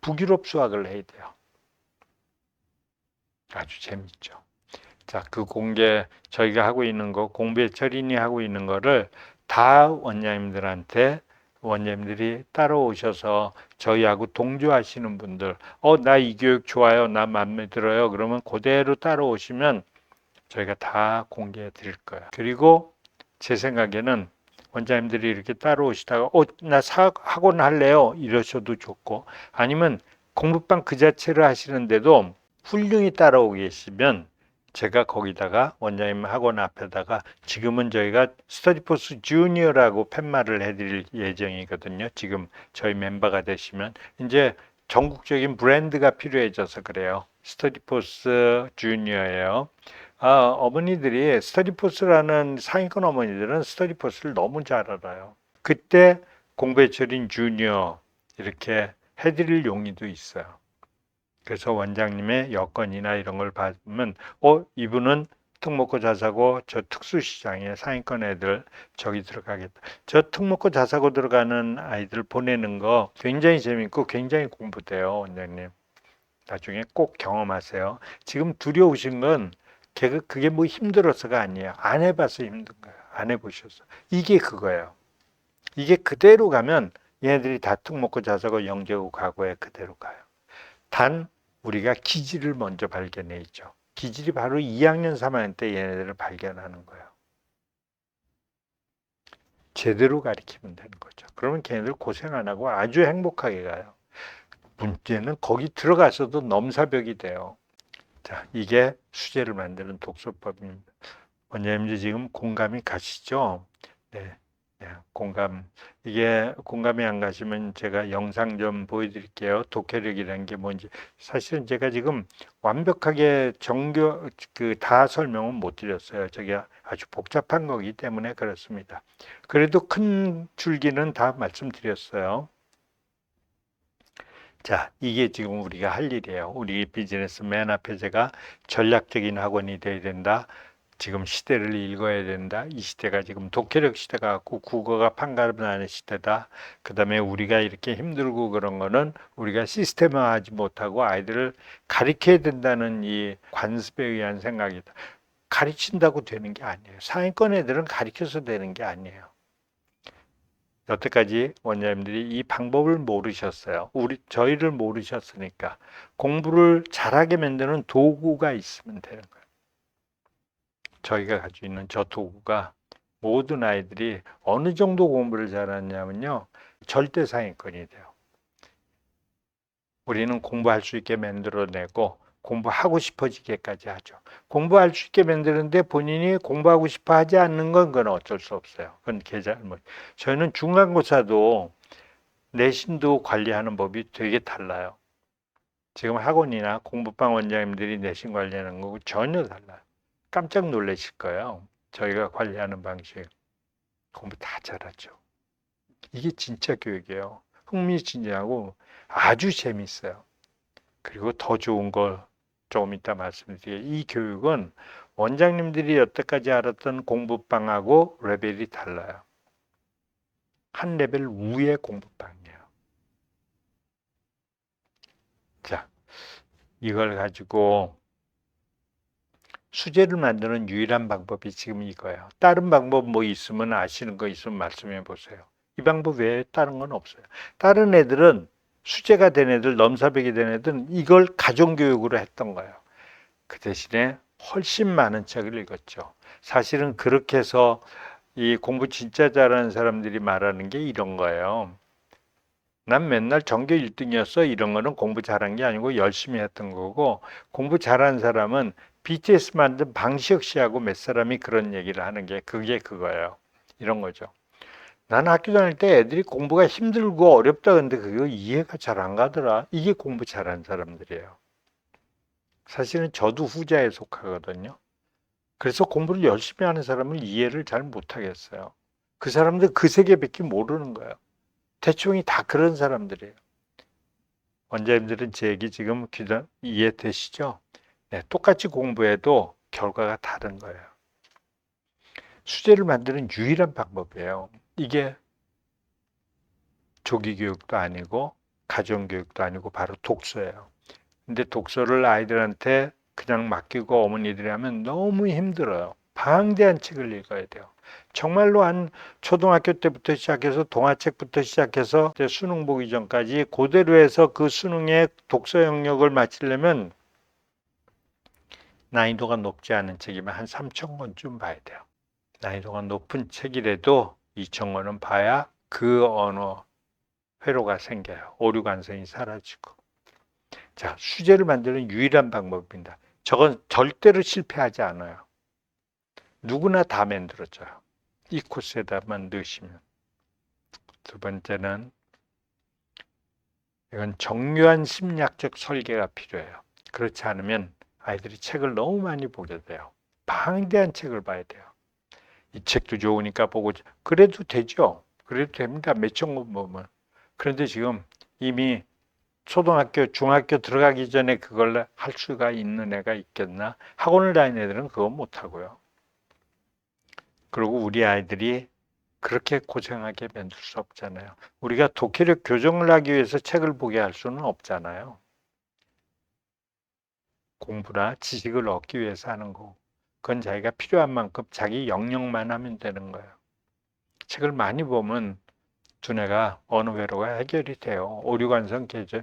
북유럽 수학을 해야 돼요. 아주 재밌죠. 자, 그 공개 저희가 하고 있는 거 공부의 철인이 하고 있는 거를 다 원장님들한테 원장님들이 따라오셔서 저희하고 동조하시는 분들 나 이 교육 좋아요. 나 마음에 들어요. 그러면 그대로 따라오시면 저희가 다 공개해 드릴 거예요. 그리고 제 생각에는 원장님들이 이렇게 따라오시다가 나 학원 할래요. 이러셔도 좋고 아니면 공부방 그 자체를 하시는데도 훌륭히 따라오고 계시면 제가 거기다가 원장님 학원 앞에다가 지금은 저희가 스터디포스 주니어라고 팻말을 해드릴 예정이거든요. 지금 저희 멤버가 되시면 이제 전국적인 브랜드가 필요해져서 그래요. 스터디포스 주니어예요. 어머니들이 스터디포스라는 상위권 어머니들은 스터디포스를 너무 잘 알아요. 그때 공부에 처린 주니어 이렇게 해드릴 용의도 있어요. 그래서 원장님의 여건이나 이런 걸 받으면 이분은 특목고 자사고 저 특수시장에 상위권 애들 저기 들어가겠다. 저 특목고 자사고 들어가는 아이들 보내는 거 굉장히 재밌고 굉장히 공부돼요. 원장님. 나중에 꼭 경험하세요. 지금 두려우신 건 그게 뭐 힘들어서가 아니에요. 안 해봐서 힘든 거예요. 안 해보셔서. 이게 그거예요. 이게 그대로 가면 얘네들이 다 특목고 자사고 영재고 과거에 그대로 가요. 단 우리가 기질을 먼저 발견해야죠. 기질이 바로 2학년, 3학년 때 얘네들을 발견하는 거예요. 제대로 가르치면 되는 거죠. 그러면 걔네들 고생 안 하고 아주 행복하게 가요. 문제는 거기 들어가서도 넘사벽이 돼요. 자, 이게 수제를 만드는 독서법입니다. 원장님들 지금 공감이 가시죠? 네. 네, 이게 공감이 안 가시면 제가 영상 좀 보여드릴게요. 독해력이라는 게 뭔지. 사실은 제가 지금 완벽하게 다 설명은 못 드렸어요. 저게 아주 복잡한 거기 때문에 그렇습니다. 그래도 큰 줄기는 다 말씀드렸어요. 자, 이게 지금 우리가 할 일이에요. 우리 비즈니스 맨 앞에 제가 전략적인 학원이 돼야 된다. 지금 시대를 읽어야 된다. 이 시대가 지금 독해력 시대가 갖고 국어가 판가름나는 시대다. 그 다음에 우리가 이렇게 힘들고 그런 거는 우리가 시스템화하지 못하고 아이들을 가르쳐야 된다는 이 관습에 의한 생각이다. 가르친다고 되는 게 아니에요. 상위권 애들은 가르쳐서 되는 게 아니에요. 여태까지 원장님들이 이 방법을 모르셨어요. 저희를 모르셨으니까 공부를 잘하게 만드는 도구가 있으면 되는 거예요. 저희가 가지고 있는 저 도구가 모든 아이들이 어느 정도 공부를 잘하냐면요. 절대 상위권이 돼요. 우리는 공부할 수 있게 만들어내고 공부하고 싶어지게까지 하죠. 공부할 수 있게 만드는데 본인이 공부하고 싶어 하지 않는 건 그건 어쩔 수 없어요. 그건 걔 잘못. 저희는 중간고사도 내신도 관리하는 법이 되게 달라요. 지금 학원이나 공부방 원장님들이 내신 관리하는 거고 전혀 달라요. 깜짝 놀라실 거예요. 저희가 관리하는 방식. 공부 다 잘하죠. 이게 진짜 교육이에요. 흥미진진하고 아주 재밌어요. 그리고 더 좋은 걸 조금 이따 말씀드릴게요. 이 교육은 원장님들이 여태까지 알았던 공부방하고 레벨이 달라요. 한 레벨 위의 공부방이에요. 자, 이걸 가지고 수제를 만드는 유일한 방법이 지금 이거예요. 다른 방법 뭐 있으면 아시는 거 있으면 말씀해 보세요. 이 방법 외에 다른 건 없어요. 다른 애들은 수제가 된 애들, 넘사벽이 된 애들은 이걸 가정교육으로 했던 거예요. 그 대신에 훨씬 많은 책을 읽었죠. 사실은 그렇게 해서 이 공부 진짜 잘하는 사람들이 말하는 게 이런 거예요. 난 맨날 전교 1등이었어. 이런 거는 공부 잘한 게 아니고 열심히 했던 거고, 공부 잘한 사람은 BTS 만든 방시혁 씨하고 몇 사람이 그런 얘기를 하는 게 그게 그거예요. 이런 거죠. 나는 학교 다닐 때 애들이 공부가 힘들고 어렵다 근데 그거 이해가 잘 안 가더라. 이게 공부 잘한 사람들이에요. 사실은 저도 후자에 속하거든요. 그래서 공부를 열심히 하는 사람은 이해를 잘 못하겠어요. 그 사람들 그 세계밖에 모르는 거예요. 대충이 다 그런 사람들이에요. 원장님들은 제 얘기 지금 이해되시죠? 네, 똑같이 공부해도 결과가 다른 거예요. 수제를 만드는 유일한 방법이에요. 이게 조기 교육도 아니고 가정 교육도 아니고 바로 독서예요. 근데 독서를 아이들한테 그냥 맡기고 어머니들이 하면 너무 힘들어요. 방대한 책을 읽어야 돼요. 정말로 한 초등학교 때부터 시작해서 동화책부터 시작해서 수능 보기 전까지 그대로 해서 그 수능의 독서 영역을 마치려면 난이도가 높지 않은 책이면 한 3,000권쯤 봐야 돼요. 난이도가 높은 책이라도 2,000권은 봐야 그 언어 회로가 생겨요. 오류 관성이 사라지고. 자, 수제를 만드는 유일한 방법입니다. 저건 절대로 실패하지 않아요. 누구나 다 만들어져요. 이 코스에다만 넣으시면. 두 번째는 이건 정교한 심리학적 설계가 필요해요. 그렇지 않으면 아이들이 책을 너무 많이 보게 돼요. 방대한 책을 봐야 돼요. 이 책도 좋으니까 보고 그래도 되죠. 그래도 됩니다. 몇 천 권 보면. 그런데 지금 이미 초등학교, 중학교 들어가기 전에 그걸 할 수가 있는 애가 있겠나? 학원을 다니는 애들은 그건 못하고요. 그리고 우리 아이들이 그렇게 고생하게 만들 수 없잖아요. 우리가 독해력 교정을 하기 위해서 책을 보게 할 수는 없잖아요. 공부나 지식을 얻기 위해서 하는 거. 그건 자기가 필요한 만큼 자기 영역만 하면 되는 거예요. 책을 많이 보면 두뇌가 언어 회로가 해결이 돼요. 오류관성 개조,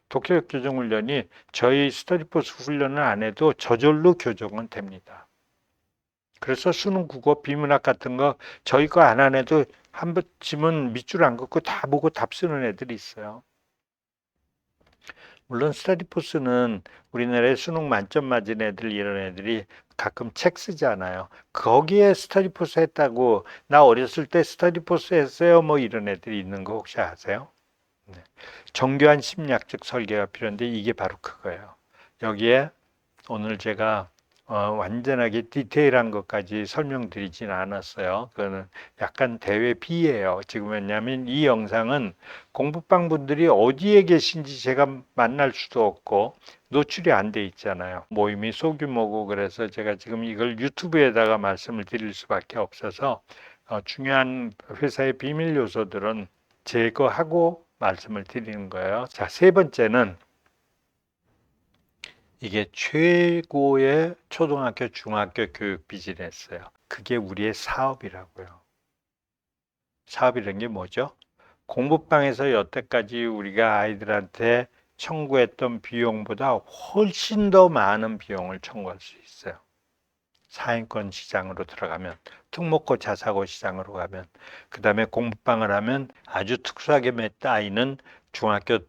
독해력 교정 훈련이 저희 스터디포스 훈련을 안 해도 저절로 교정은 됩니다. 그래서 수능 국어 비문학 같은 거 저희 거 안 해도 한 번쯤은 밑줄 안 긋고 다 보고 답 쓰는 애들이 있어요. 물론 스터디포스는 우리나라에 수능 만점 맞은 애들 이런 애들이 가끔 책 쓰잖아요. 거기에 스터디포스 했다고 나 어렸을 때 스터디포스 했어요 뭐 이런 애들이 있는 거 혹시 아세요? 네. 정교한 심리학적 설계가 필요한데 이게 바로 그거예요. 여기에 오늘 제가 완전하게 디테일한 것까지 설명드리진 않았어요. 그거는 약간 대회 비예요. 지금 왜냐하면 이 영상은 공부방 분들이 어디에 계신지 제가 만날 수도 없고 노출이 안 돼 있잖아요. 모임이 소규모고 그래서 제가 지금 이걸 유튜브에다가 말씀을 드릴 수밖에 없어서 중요한 회사의 비밀 요소들은 제거하고 말씀을 드리는 거예요. 자, 세 번째는 이게 최고의 초등학교, 중학교 교육 비즈니스예요. 그게 우리의 사업이라고요. 사업이라는 게 뭐죠? 공부방에서 여태까지 우리가 아이들한테 청구했던 비용보다 훨씬 더 많은 비용을 청구할 수 있어요. 상위권 시장으로 들어가면, 특목고 자사고 시장으로 가면, 그 다음에 공부방을 하면 아주 특수하게 몇 아이는 중학교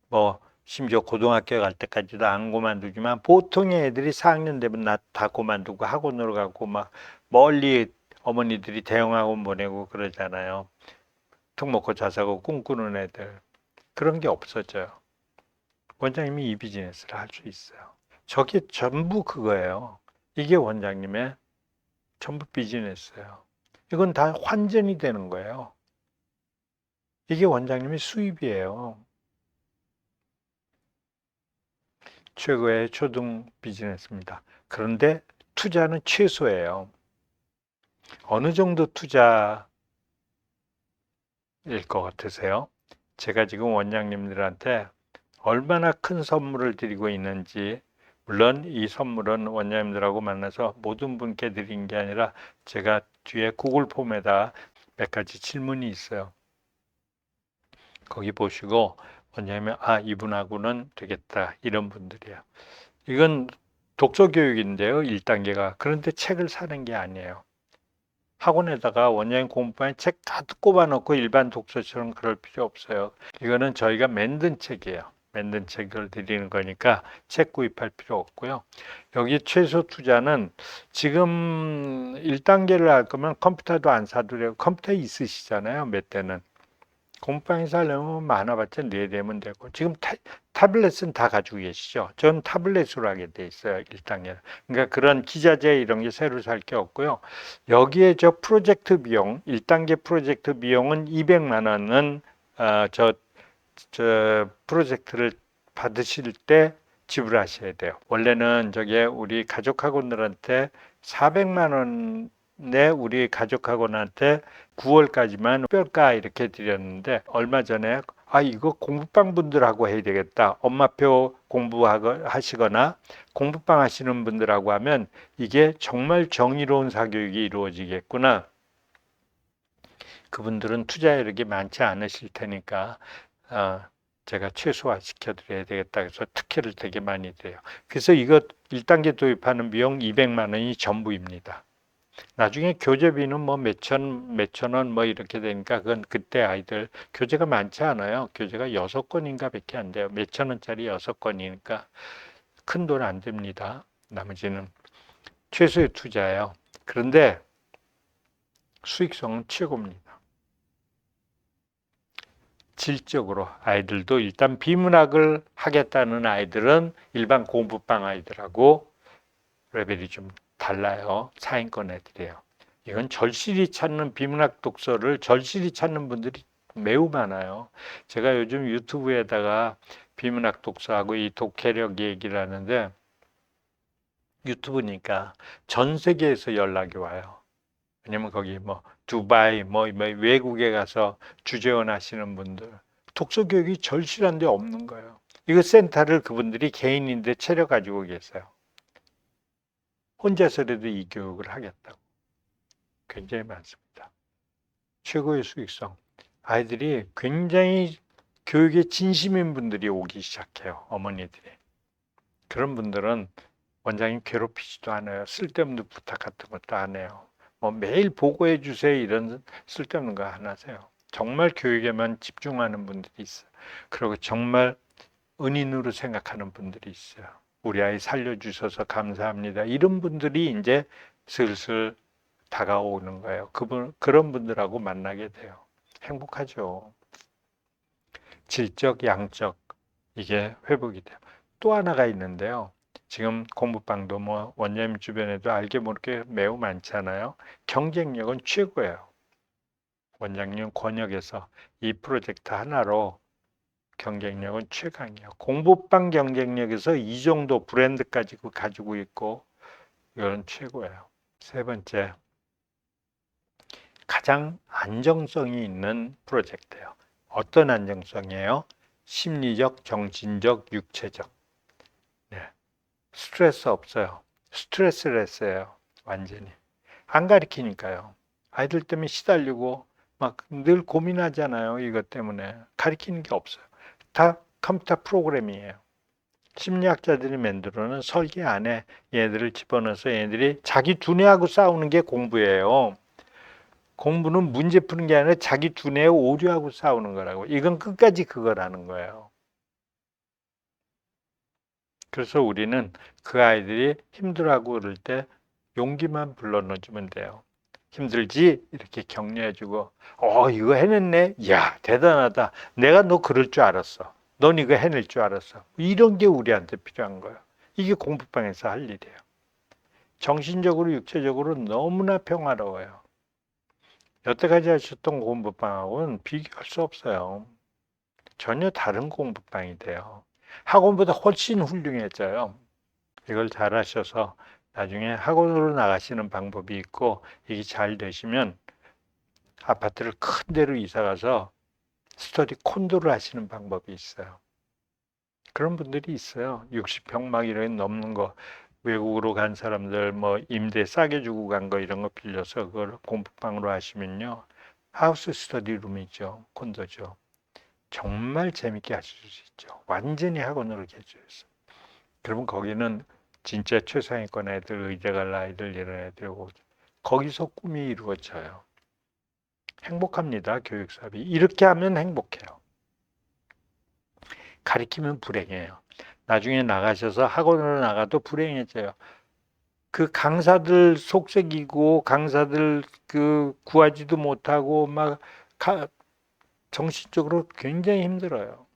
뭐 심지어 고등학교 갈 때까지도 안 그만두지만 보통의 애들이 4학년 되면 다 그만두고 학원으로 가고 막 멀리 어머니들이 대형학원 보내고 그러잖아요. 특목고 자사고 꿈꾸는 애들. 그런 게 없어져요. 원장님이 이 비즈니스를 할 수 있어요. 저게 전부 그거예요. 이게 원장님의 전부 비즈니스예요. 이건 다 환전이 되는 거예요. 이게 원장님의 수입이에요. 최고의 초등 비즈니스입니다. 그런데 투자는 최소예요. 어느 정도 투자일 것 같으세요? 제가 지금 원장님들한테 얼마나 큰 선물을 드리고 있는지, 물론 이 선물은 원장님들하고 만나서 모든 분께 드린 게 아니라 제가 뒤에 구글 폼에다 몇 가지 질문이 있어요. 거기 보시고 원장님이 이분하고는 되겠다 이런 분들이야. 이건 독서 교육인데요. 1단계가. 그런데 책을 사는 게 아니에요. 학원에다가 원장님 공부한 책 다 꼽아 놓고 일반 독서처럼 그럴 필요 없어요. 이거는 저희가 만든 책이에요. 만든 책을 드리는 거니까 책 구입할 필요 없고요. 여기 최소 투자는 지금 1단계를 할 거면 컴퓨터도 안 사도 되고 컴퓨터 있으시잖아요. 몇 대는. 공방에서 하려면 많아봤자 4대면 되고 지금 타블렛은 다 가지고 계시죠. 전 타블렛으로 하게 돼 있어요. 1단계는. 그러니까 그런 기자재 이런 게 새로 살 게 없고요. 여기에 저 프로젝트 비용, 1단계 프로젝트 비용은 200만 원은 저 프로젝트를 받으실 때 지불하셔야 돼요. 원래는 저게 우리 가족학원들한테 400만 원에 우리 가족학원한테 9월까지만 특별가 이렇게 드렸는데 얼마 전에 이거 공부방 분들하고 해야 되겠다. 엄마표 공부하시거나 공부방 하시는 분들하고 하면 이게 정말 정의로운 사교육이 이루어지겠구나. 그분들은 투자 여력이 많지 않으실 테니까 제가 최소화 시켜드려야 되겠다 해서 특혜를 되게 많이 드려요. 그래서 이거 1단계 도입하는 비용 200만 원이 전부입니다. 나중에 교재비는 뭐 몇천 원 뭐 이렇게 되니까 그건 그때 아이들 교재가 많지 않아요. 교재가 6권인가 밖에 안 돼요. 몇천 원짜리 6권이니까 큰 돈 안 듭니다. 나머지는 최소의 투자예요. 그런데 수익성은 최고입니다. 질적으로 아이들도 일단 비문학을 하겠다는 아이들은 일반 공부방 아이들하고 레벨이 좀 달라요. 상위권 애들이에요. 이건 절실히 찾는 비문학 독서를 절실히 찾는 분들이 매우 많아요. 제가 요즘 유튜브에다가 비문학 독서하고 이 독해력 얘기를 하는데 유튜브니까 전 세계에서 연락이 와요. 왜냐면 거기 뭐 두바이 뭐 외국에 가서 주재원 하시는 분들 독서 교육이 절실한데 없는 거예요. 이거 센터를 그분들이 개인인데 차려 가지고 계세요. 혼자서라도 이 교육을 하겠다고. 굉장히 많습니다. 최고의 수익성. 아이들이 굉장히 교육에 진심인 분들이 오기 시작해요. 어머니들이. 그런 분들은 원장님 괴롭히지도 않아요. 쓸데없는 부탁 같은 것도 안 해요. 뭐 매일 보고해 주세요 이런 쓸데없는 거 안 하세요. 정말 교육에만 집중하는 분들이 있어요. 그리고 정말 은인으로 생각하는 분들이 있어요. 우리 아이 살려주셔서 감사합니다. 이런 분들이 이제 슬슬 다가오는 거예요. 그런 분들하고 만나게 돼요. 행복하죠. 질적, 양적 이게 회복이 돼요. 또 하나가 있는데요. 지금 공부방도 뭐 원장님 주변에도 알게 모르게 매우 많잖아요. 경쟁력은 최고예요. 원장님 권역에서 이 프로젝트 하나로 경쟁력은 최강이에요. 공부방 경쟁력에서 이 정도 브랜드까지 가지고 있고 이건 최고예요. 세 번째, 가장 안정성이 있는 프로젝트예요. 어떤 안정성이에요? 심리적, 정신적, 육체적. 네. 스트레스 없어요. 스트레스레스예요. 완전히. 안 가르치니까요. 아이들 때문에 시달리고 막 늘 고민하잖아요. 이것 때문에. 가르치는 게 없어요. 다 컴퓨터 프로그램이에요. 심리학자들이 만들어놓은 설계 안에 얘들을 집어넣어서 얘들이 자기 두뇌하고 싸우는 게 공부예요. 공부는 문제 푸는 게 아니라 자기 두뇌의 오류하고 싸우는 거라고. 이건 끝까지 그거라는 거예요. 그래서 우리는 그 아이들이 힘들어하고 그럴 때 용기만 불러넣어주면 돼요. 힘들지? 이렇게 격려해주고, 이거 해냈네? 야, 대단하다. 내가 너 그럴 줄 알았어. 넌 이거 해낼 줄 알았어. 이런 게 우리한테 필요한 거예요. 이게 공부방에서 할 일이에요. 정신적으로, 육체적으로 너무나 평화로워요. 여태까지 하셨던 공부방하고는 비교할 수 없어요. 전혀 다른 공부방이 돼요. 학원보다 훨씬 훌륭해져요. 이걸 잘 하셔서 나중에 학원으로 나가시는 방법이 있고, 이게 잘 되시면 아파트를 큰 데로 이사 가서 스터디 콘도를 하시는 방법이 있어요. 그런 분들이 있어요. 60평 막 이런 넘는 거, 외국으로 간 사람들 뭐 임대 싸게 주고 간 거 이런 거 빌려서 그걸 공부방으로 하시면요. 하우스 스터디 룸이죠. 콘도죠. 정말 재밌게 하실 수 있죠. 완전히 학원으로 개조해서. 그러면 거기는 진짜 최상위권 애들, 의대 갈 아이들 이런 애들 오고 거기서 꿈이 이루어져요. 행복합니다. 교육 사업이. 이렇게 하면 행복해요. 가리키면 불행해요. 나중에 나가셔서 학원으로 나가도 불행해져요. 그 강사들 속색이고 강사들 그 구하지도 못하고 막 정신적으로 굉장히 힘들어요.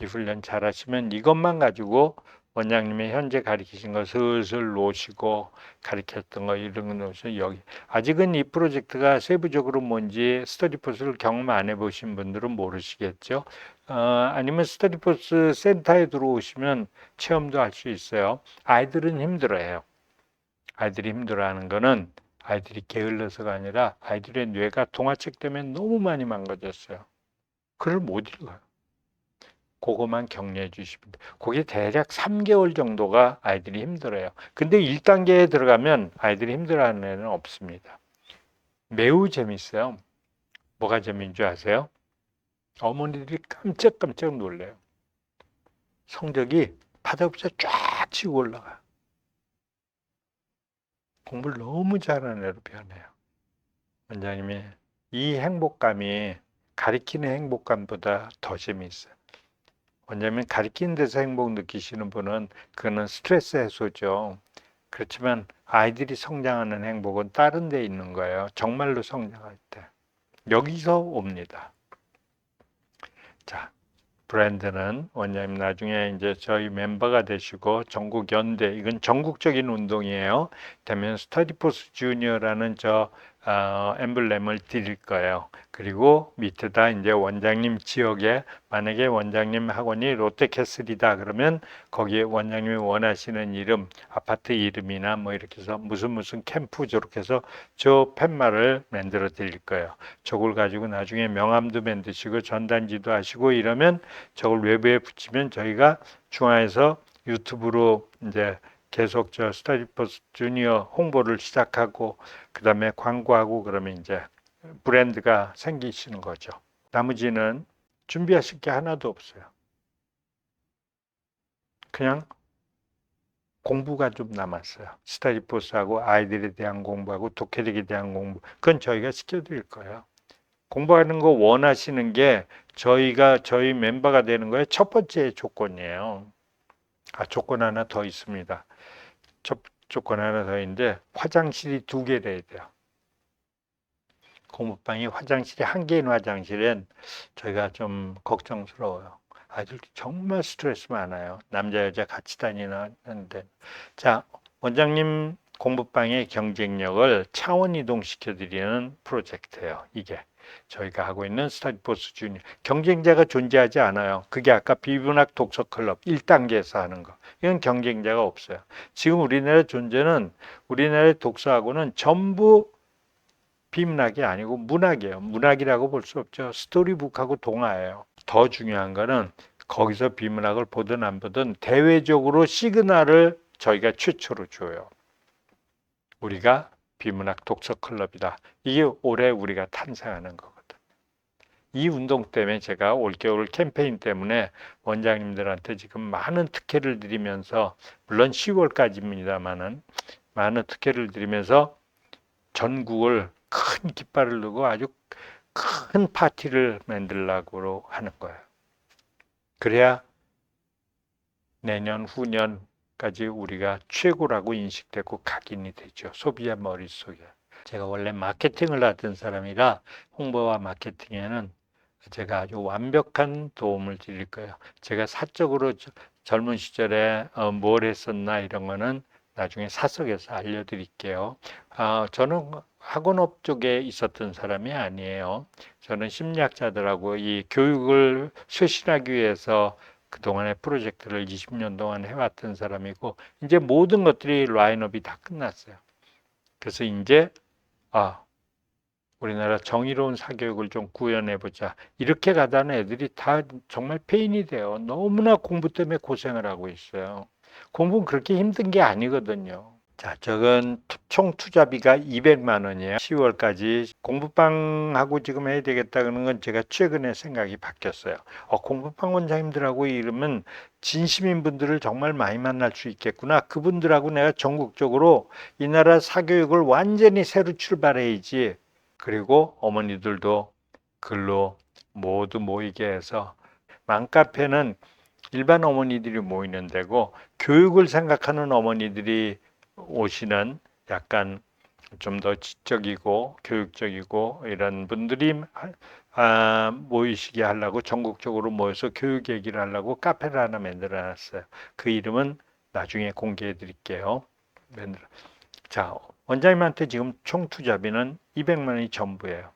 이 훈련 잘 하시면 이것만 가지고 원장님이 현재 가르치신 거 슬슬 놓으시고 가르쳤던 거 이런 거 놓으시고 여기 아직은 이 프로젝트가 세부적으로 뭔지 스터디포스를 경험 안 해보신 분들은 모르시겠죠. 아니면 스터디포스 센터에 들어오시면 체험도 할 수 있어요. 아이들은 힘들어해요. 아이들이 힘들어하는 거는 아이들이 게을러서가 아니라 아이들의 뇌가 동화책 때문에 너무 많이 망가졌어요. 글을 못 읽어요. 그거만 격려해 주시면 돼요. 그게 대략 3개월 정도가 아이들이 힘들어요. 근데 1단계에 들어가면 아이들이 힘들어하는 애는 없습니다. 매우 재밌어요. 뭐가 재미인 줄 아세요? 어머니들이 깜짝깜짝 놀래요. 성적이 바닥부터 쫙 치고 올라가요. 공부를 너무 잘하는 애로 변해요. 원장님이 이 행복감이 가리키는 행복감보다 더 재미있어요. 왜냐하면 가르치는 데서 행복 느끼시는 분은 그거는 스트레스 해소죠. 그렇지만 아이들이 성장하는 행복은 다른 데 있는 거예요. 정말로 성장할 때. 여기서 옵니다. 자, 브랜드는 원장님 나중에 이제 저희 멤버가 되시고 전국 연대, 이건 전국적인 운동이에요. 되면 스터디포스 주니어라는 저 엠블렘을 드릴 거예요. 그리고 밑에다 이제 원장님 지역에 만약에 원장님 학원이 롯데캐슬이다 그러면 거기에 원장님이 원하시는 이름, 아파트 이름이나 뭐 이렇게 해서 무슨 캠프 저렇게 해서 저 팻말을 만들어 드릴 거예요. 저걸 가지고 나중에 명함도 만드시고 전단지도 하시고 이러면 저걸 외부에 붙이면 저희가 중화해서 유튜브로 이제 계속 저 스터디포스 주니어 홍보를 시작하고 그다음에 광고하고 그러면 이제 브랜드가 생기시는 거죠. 나머지는 준비하실 게 하나도 없어요. 그냥 공부가 좀 남았어요. 스터디포스하고 아이들에 대한 공부하고 독해력에 대한 공부. 그건 저희가 시켜드릴 거예요. 공부하는 거 원하시는 게 저희 멤버가 되는 거에 첫 번째 조건이에요. 조건 하나 더 있습니다. 첫 조건 하나 더 있는데 화장실이 2개 돼야 돼요. 공부방이 화장실이 1개인 화장실엔 저희가 좀 걱정스러워요. 아이들 정말 스트레스 많아요. 남자 여자 같이 다니는데. 자, 원장님 공부방의 경쟁력을 차원 이동시켜 드리는 프로젝트예요. 이게 저희가 하고 있는 스터디포스 주니어. 경쟁자가 존재하지 않아요. 그게 아까 비문학 독서 클럽 1단계에서 하는 거. 이건 경쟁자가 없어요. 지금 우리나라 존재는 우리나라의 독서학원은 전부 비문학이 아니고 문학이에요. 문학이라고 볼 수 없죠. 스토리북하고 동화예요. 더 중요한 거는 거기서 비문학을 보든 안 보든 대외적으로 시그널을 저희가 최초로 줘요. 우리가 비문학 독서 클럽이다. 이게 올해 우리가 탄생하는 거거든. 이 운동 때문에 제가 올겨울 캠페인 때문에 원장님들한테 지금 많은 특혜를 드리면서, 물론 10월까지입니다만은 많은 특혜를 드리면서 전국을 큰 깃발을 들고 아주 큰 파티를 만들려고 하는 거예요. 그래야 내년 후년까지 우리가 최고라고 인식되고 각인이 되죠. 소비자 머릿속에. 제가 원래 마케팅을 하던 사람이라 홍보와 마케팅에는 제가 아주 완벽한 도움을 드릴 거예요. 제가 사적으로 젊은 시절에 뭘 했었나 이런 거는 나중에 사석에서 알려드릴게요. 저는 학원업 쪽에 있었던 사람이 아니에요. 저는 심리학자들하고 이 교육을 쇄신하기 위해서 그동안의 프로젝트를 20년 동안 해왔던 사람이고, 이제 모든 것들이 라인업이 다 끝났어요. 그래서 이제 우리나라 정의로운 사교육을 좀 구현해보자. 이렇게 가다는 애들이 다 정말 페인이 돼요. 너무나 공부 때문에 고생을 하고 있어요. 공부는 그렇게 힘든 게 아니거든요. 자, 저건 총 투자비가 200만 원이에요. 10월까지 공부방하고 지금 해야 되겠다 그러는 건 제가 최근에 생각이 바뀌었어요. 공부방 원장님들하고 이러면 진심인 분들을 정말 많이 만날 수 있겠구나. 그분들하고 내가 전국적으로 이 나라 사교육을 완전히 새로 출발해야지. 그리고 어머니들도 글로 모두 모이게 해서, 맘카페는 일반 어머니들이 모이는 데고, 교육을 생각하는 어머니들이 오시는 약간 좀 더 지적이고 교육적이고 이런 분들이 모이시게 하려고 전국적으로 모여서 교육 얘기를 하려고 카페를 하나 만들어 놨어요. 그 이름은 나중에 공개해 드릴게요. 자, 원장님한테 지금 총 투자비는 200만 원이 전부예요.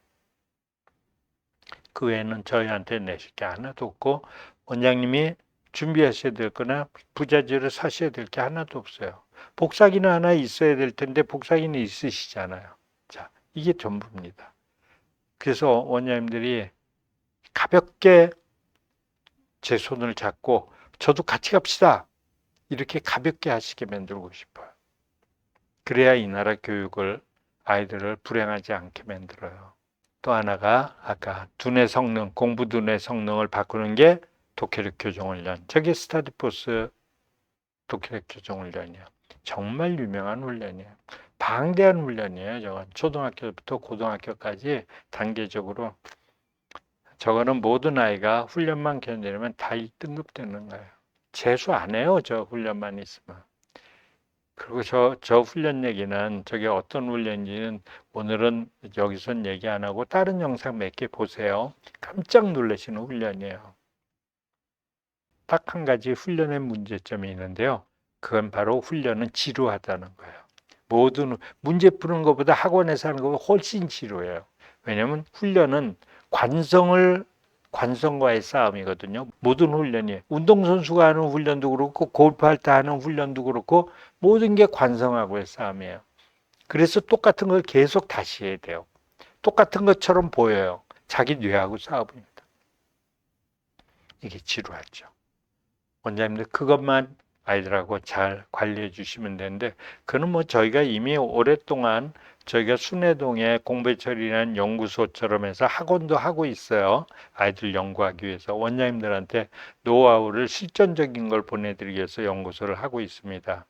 그 외에는 저희한테 내실 게 하나도 없고, 원장님이 준비하셔야 될 거나 부자재를 사셔야 될 게 하나도 없어요. 복사기는 하나 있어야 될 텐데 복사기는 있으시잖아요. 자, 이게 전부입니다. 그래서 원장님들이 가볍게 제 손을 잡고 저도 같이 갑시다, 이렇게 가볍게 하시게 만들고 싶어요. 그래야 이 나라 교육을, 아이들을 불행하지 않게 만들어요. 또 하나가 아까 두뇌 성능, 공부 두뇌 성능을 바꾸는 게 독해력 교정 훈련. 저게 스타디포스 독해력 교정 훈련이에요. 정말 유명한 훈련이에요. 방대한 훈련이에요. 저건 초등학교부터 고등학교까지 단계적으로. 저거는 모든 아이가 훈련만 견디려면 다 1등급 되는 거예요. 재수 안 해요, 저 훈련만 있으면. 그리고 저 훈련 얘기는, 저게 어떤 훈련인지는 오늘은 여기선 얘기 안 하고 다른 영상 몇 개 보세요. 깜짝 놀라시는 훈련이에요. 딱 한 가지 훈련의 문제점이 있는데요. 그건 바로 훈련은 지루하다는 거예요. 모든 문제 푸는 것보다 학원에서 하는 것보다 훨씬 지루해요. 왜냐하면 훈련은 관성과의 싸움이거든요. 모든 훈련이, 운동선수가 하는 훈련도 그렇고 골프할 때 하는 훈련도 그렇고 모든 게 관성하고의 싸움이에요. 그래서 똑같은 걸 계속 다시 해야 돼요. 똑같은 것처럼 보여요. 자기 뇌하고 싸움입니다. 이게 지루하죠. 원장님들 그것만 아이들하고 잘 관리해 주시면 되는데, 그는 뭐 저희가 이미 오랫동안 저희가 순회동에 공배철이라는 연구소처럼 해서 학원도 하고 있어요. 아이들 연구하기 위해서 원장님들한테 노하우를, 실전적인 걸 보내드리기 위해서 연구소를 하고 있습니다.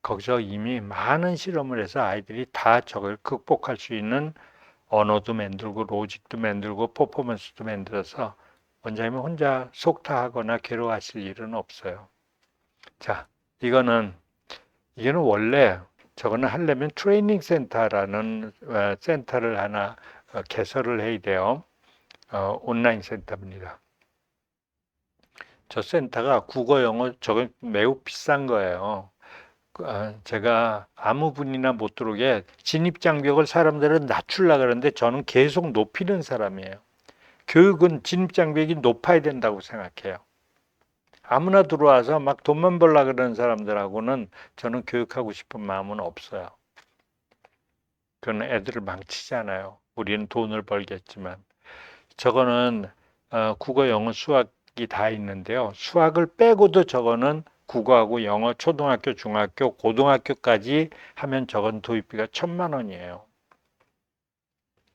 거기서 이미 많은 실험을 해서 아이들이 다 저걸 극복할 수 있는 언어도 만들고 로직도 만들고 퍼포먼스도 만들어서 원장님이 혼자 속타하거나 괴로워하실 일은 없어요. 자, 이거는 원래 저거는 하려면 트레이닝 센터라는 센터를 하나 개설을 해야 돼요. 온라인 센터입니다. 저 센터가 국어, 영어, 저건 매우 비싼 거예요. 제가 아무 분이나 못 들어오게 진입장벽을 사람들은 낮추려고 그러는데 저는 계속 높이는 사람이에요. 교육은 진입장벽이 높아야 된다고 생각해요. 아무나 들어와서 막 돈만 벌려고 그러는 사람들하고는 저는 교육하고 싶은 마음은 없어요. 그건 애들을 망치잖아요. 우리는 돈을 벌겠지만. 저거는 국어, 영어, 수학이 다 있는데요. 수학을 빼고도 저거는 국어하고 영어, 초등학교, 중학교, 고등학교까지 하면 저건 도입비가 1,000만 원이에요.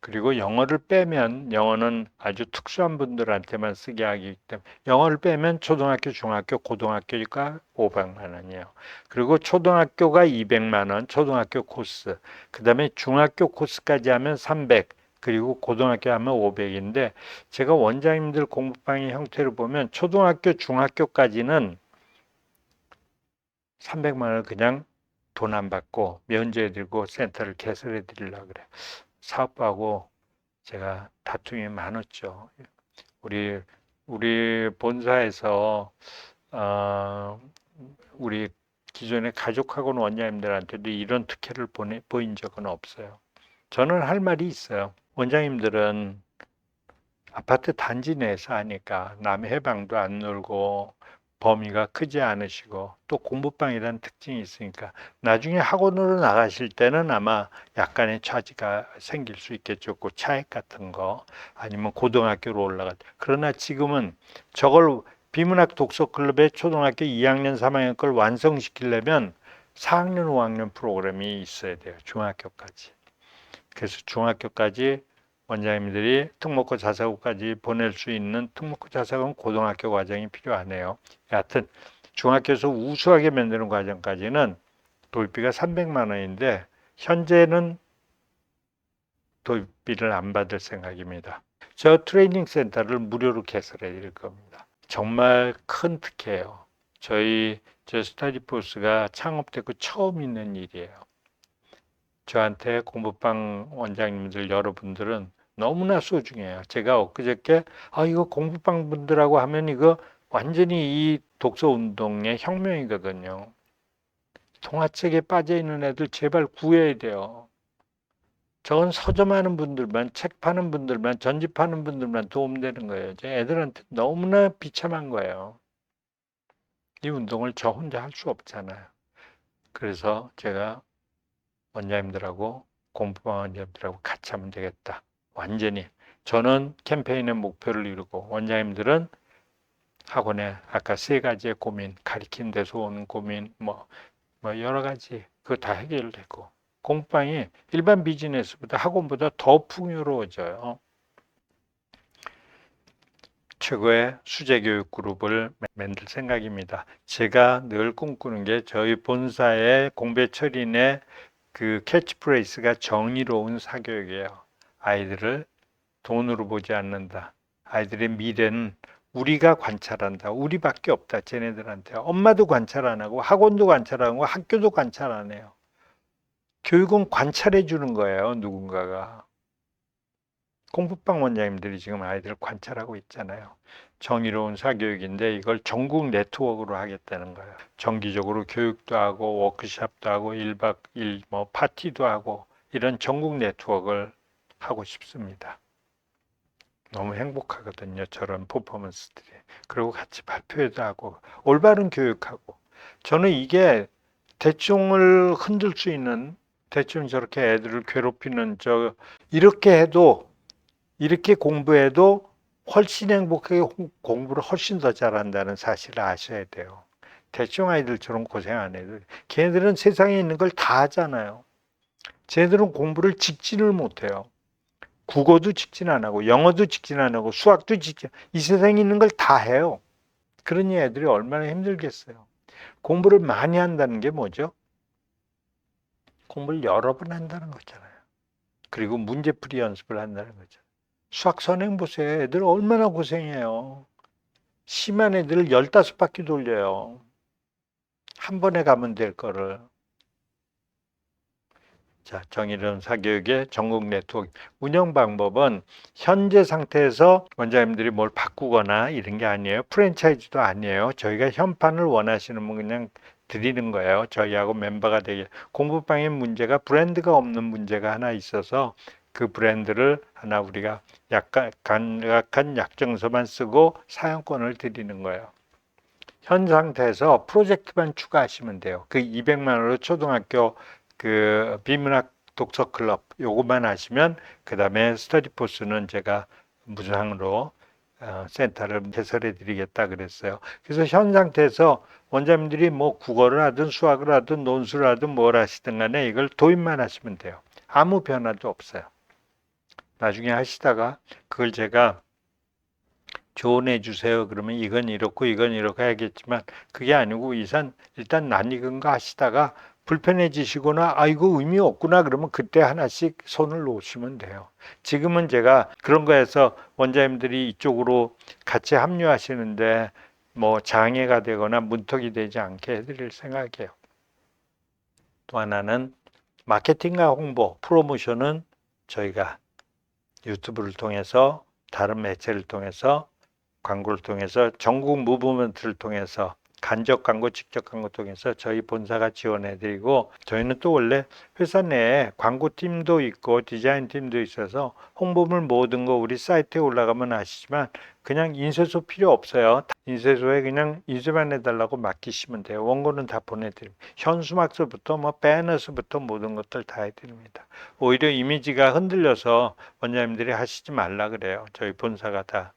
그리고 영어를 빼면 영어는 아주 특수한 분들한테만 쓰게 하기 때문에 영어를 빼면 초등학교, 중학교, 고등학교가 500만 원이에요. 그리고 초등학교가 200만 원, 초등학교 코스. 그다음에 중학교 코스까지 하면 300. 그리고 고등학교 하면 500인데 제가 원장님들 공부방의 형태를 보면 초등학교, 중학교까지는 300만 원을 그냥 돈 안 받고 면제해 드리고 센터를 개설해 드리려고 그래요. 사업부하고 제가 다툼이 많았죠. 우리 본사에서 우리 기존의 가족학원 원장님들한테도 이런 특혜를 보인 적은 없어요. 저는 할 말이 있어요. 원장님들은 아파트 단지 내에서 하니까 남 해방도 안 놀고 범위가 크지 않으시고 또 공부방이라는 특징이 있으니까 나중에 학원으로 나가실 때는 아마 약간의 차지가 생길 수 있겠죠. 그 차액 같은 거 아니면 고등학교로 올라갈 때. 그러나 지금은 저걸 비문학 독서클럽의 초등학교 2학년, 3학년 걸 완성시키려면 4학년, 5학년 프로그램이 있어야 돼요. 중학교까지. 그래서 중학교까지 원장님들이 특목고 자사고까지 보낼 수 있는 특목고 자사고는 고등학교 과정이 필요하네요. 여하튼 중학교에서 우수하게 만드는 과정까지는 도입비가 300만 원인데 현재는 도입비를 안 받을 생각입니다. 저 트레이닝 센터를 무료로 개설해 드릴 겁니다. 정말 큰 특혜예요. 저 스터디포스가 창업되고 처음 있는 일이에요. 저한테 공부방 원장님들 여러분들은 너무나 소중해요. 제가 엊그저께 이거 공부방 분들하고 하면 이거 완전히 이 독서 운동의 혁명이거든요. 동화책에 빠져 있는 애들 제발 구해야 돼요. 저건 서점하는 분들만, 책 파는 분들만, 전집하는 분들만 도움되는 거예요. 제 애들한테 너무나 비참한 거예요. 이 운동을 저 혼자 할 수 없잖아요. 그래서 제가 원장님들하고 공부방 원장님들하고 같이 하면 되겠다. 완전히 저는 캠페인의 목표를 이루고 원장님들은 학원에 아까 세 가지의 고민, 가리킨 데서 오는 고민, 뭐 여러 가지 그거 다 해결되고 공부방이 일반 비즈니스보다 학원보다 더 풍요로워져요. 최고의 수제교육 그룹을 만들 생각입니다. 제가 늘 꿈꾸는 게 저희 본사의 공배철인의 그 캐치프레이스가 정의로운 사교육이에요. 아이들을 돈으로 보지 않는다. 아이들의 미래는 우리가 관찰한다. 우리밖에 없다. 쟤네들한테. 엄마도 관찰 안 하고 학원도 관찰 안 하고 학교도 관찰 안 해요. 교육은 관찰해 주는 거예요. 누군가가. 공부방 원장님들이 지금 아이들을 관찰하고 있잖아요. 정의로운 사교육인데 이걸 전국 네트워크로 하겠다는 거예요. 정기적으로 교육도 하고 워크숍도 하고 1박 2일 뭐 파티도 하고 이런 전국 네트워크를 하고 싶습니다. 너무 행복하거든요. 저런 퍼포먼스들이. 그리고 같이 발표회도 하고 올바른 교육하고 저는 이게 대충을 흔들 수 있는 대충 저렇게 애들을 괴롭히는 이렇게 해도 이렇게 공부해도 훨씬 행복하게 공부를 훨씬 더 잘한다는 사실을 아셔야 돼요. 대충 아이들처럼 고생 안 해도 걔네들은 세상에 있는 걸 다 하잖아요. 쟤네들은 공부를 직진을 못해요. 국어도 직진 안 하고 영어도 직진 안 하고 수학도 직진 이 세상에 있는 걸 다 해요. 그러니 애들이 얼마나 힘들겠어요. 공부를 많이 한다는 게 뭐죠? 공부를 여러 번 한다는 거잖아요. 그리고 문제풀이 연습을 한다는 거죠. 수학 선행 보세요. 애들 얼마나 고생해요. 심한 애들을 15바퀴 돌려요. 한 번에 가면 될 거를. 자, 정의로운 사교육의 전국 네트워크 운영 방법은 현재 상태에서 원장님들이 뭘 바꾸거나 이런 게 아니에요. 프랜차이즈도 아니에요. 저희가 현판을 원하시는 분 그냥 드리는 거예요. 저희하고 멤버가 되게. 공부방의 문제가 브랜드가 없는 문제가 하나 있어서 그 브랜드를 하나 우리가 약간 간략한 약정서만 쓰고 사용권을 드리는 거예요. 현 상태에서 프로젝트만 추가하시면 돼요. 그 200만 원으로 초등학교 그 비문학 독서 클럽 요것만 하시면 그다음에 스터디포스는 제가 무상으로 센터를 개설해 드리겠다 그랬어요. 그래서 현 상태에서 원장님들이 뭐 국어를 하든 수학을 하든 논술을 하든 뭘 하시든 간에 이걸 도입만 하시면 돼요. 아무 변화도 없어요. 나중에 하시다가 그걸 제가 조언해 주세요. 그러면 이건 이렇고 이건 이렇게 해야겠지만 그게 아니고 일단 낯익은 거 하시다가 불편해지시거나 아 이거 의미 없구나 그러면 그때 하나씩 손을 놓으시면 돼요. 지금은 제가 그런 거에서 원장님들이 이쪽으로 같이 합류하시는데 뭐 장애가 되거나 문턱이 되지 않게 해드릴 생각이에요. 또 하나는 마케팅과 홍보, 프로모션은 저희가 유튜브를 통해서 다른 매체를 통해서 광고를 통해서 전국 무브먼트를 통해서 간접 광고, 직접 광고 통해서 저희 본사가 지원해드리고 저희는 또 원래 회사 내에 광고팀도 있고 디자인팀도 있어서 홍보물 모든 거 우리 사이트에 올라가면 아시지만 그냥 인쇄소 필요 없어요. 인쇄소에 그냥 인쇄만 해달라고 맡기시면 돼요. 원고는 다 보내드립니다. 현수막서부터 뭐 배너스부터 모든 것들 다 해드립니다. 오히려 이미지가 흔들려서 원장님들이 하시지 말라 그래요. 저희 본사가 다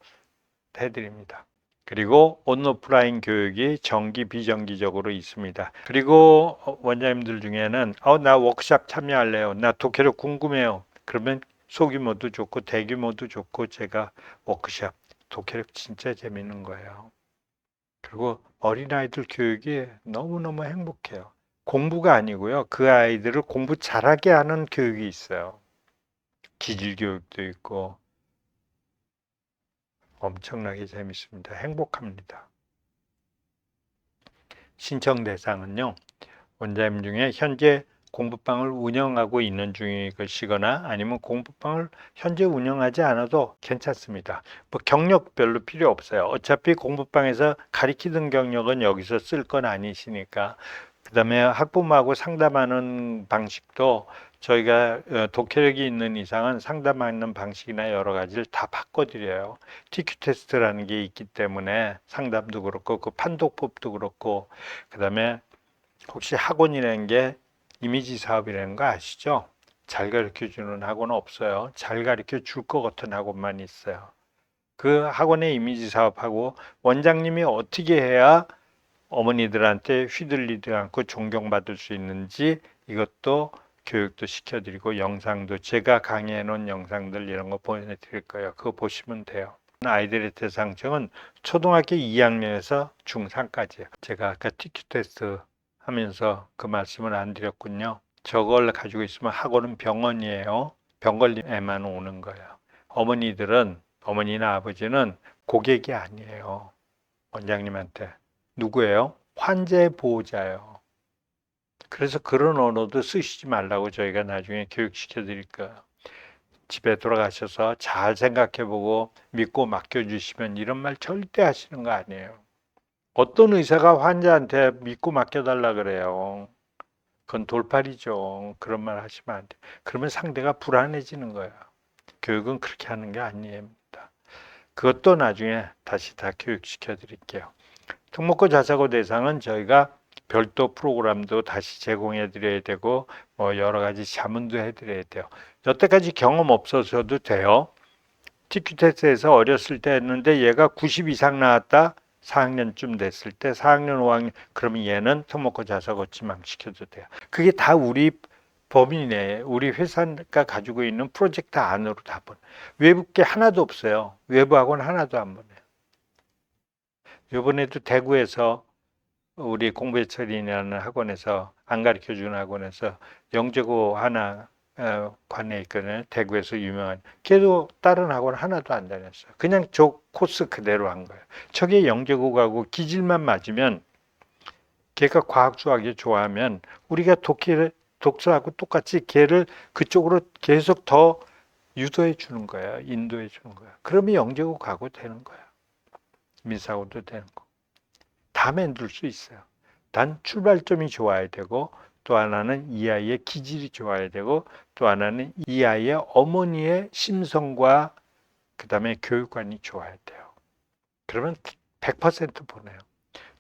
해드립니다. 그리고 온오프라인 교육이 정기 비정기적으로 있습니다. 그리고 원장님들 중에는 나 워크샵 참여할래요. 나 독해력 궁금해요. 그러면 소규모도 좋고 대규모도 좋고 제가 워크샵 독해력 진짜 재밌는 거예요. 그리고 어린아이들 교육이 너무너무 행복해요. 공부가 아니고요. 그 아이들을 공부 잘하게 하는 교육이 있어요. 기질 교육도 있고 엄청나게 재밌습니다. 행복합니다. 신청 대상은요. 원장님 중에 현재 공부방을 운영하고 있는 중이시거나 아니면 공부방을 현재 운영하지 않아도 괜찮습니다. 뭐 경력 별로 필요 없어요. 어차피 공부방에서 가리키던 경력은 여기서 쓸 건 아니시니까. 그다음에 학부모하고 상담하는 방식도 저희가 독해력이 있는 이상은 상담하는 방식이나 여러 가지를 다 바꿔드려요. TQ 테스트라는 게 있기 때문에 상담도 그렇고 그 판독법도 그렇고 그다음에 혹시 학원이라는 게 이미지 사업이라는 거 아시죠? 잘 가르쳐 주는 학원은 없어요. 잘 가르쳐 줄 것 같은 학원만 있어요. 그 학원의 이미지 사업하고 원장님이 어떻게 해야 어머니들한테 휘둘리지 않고 존경받을 수 있는지 이것도 교육도 시켜드리고 영상도 제가 강의해 놓은 영상들 이런 거 보내드릴 거예요. 그거 보시면 돼요. 아이들의 대상층은 초등학교 2학년에서 중3까지예요. 제가 아까 TQ 테스트 하면서 그 말씀을 안 드렸군요. 저걸 가지고 있으면 학원은 병원이에요. 병 걸린 애만 오는 거예요. 어머니나 아버지는 고객이 아니에요. 원장님한테. 누구예요? 환자의 보호자예요. 그래서 그런 언어도 쓰시지 말라고 저희가 나중에 교육시켜 드릴 거예요. 집에 돌아가셔서 잘 생각해보고 믿고 맡겨주시면 이런 말 절대 하시는 거 아니에요. 어떤 의사가 환자한테 믿고 맡겨달라 그래요. 그건 돌팔이죠. 그런 말 하시면 안 돼요. 그러면 상대가 불안해지는 거예요. 교육은 그렇게 하는 게 아닙니다. 그것도 나중에 다시 다 교육시켜 드릴게요. 특목고 자사고 대상은 저희가 별도 프로그램도 다시 제공해 드려야 되고 뭐 여러 가지 자문도 해 드려야 돼요. 여태까지 경험 없어서도 돼요. TQ 테스트에서 어렸을 때 했는데 얘가 90 이상 나왔다. 4학년쯤 됐을 때 4학년 5학년 그러면 얘는 특목고 자사고 지망시켜도 돼요. 그게 다 우리 범위 내에 우리 회사가 가지고 있는 프로젝트 안으로 다 보내. 외부 게 하나도 없어요. 외부 학원 하나도 안 보내요. 이번에도 대구에서 우리 공부해철이라는 학원에서 안 가르쳐 주는 학원에서 영재고 하나 관에 있거든요. 대구에서 유명한. 걔도 다른 학원 하나도 안 다녔어요. 그냥 저 코스 그대로 한 거예요. 저게 영재고하고 기질만 맞으면 걔가 과학 수학이 좋아하면 우리가 독서하고 똑같이 걔를 그쪽으로 계속 더 유도해 주는 거예요. 인도해 주는 거예요. 그러면 영재고 가고 되는 거예요. 민사고도 되는 거. 다 만들 수 있어요. 단 출발점이 좋아야 되고 또 하나는 이 아이의 기질이 좋아야 되고 또 하나는 이 아이의 어머니의 심성과 그다음에 교육관이 좋아야 돼요. 그러면 100% 보내요.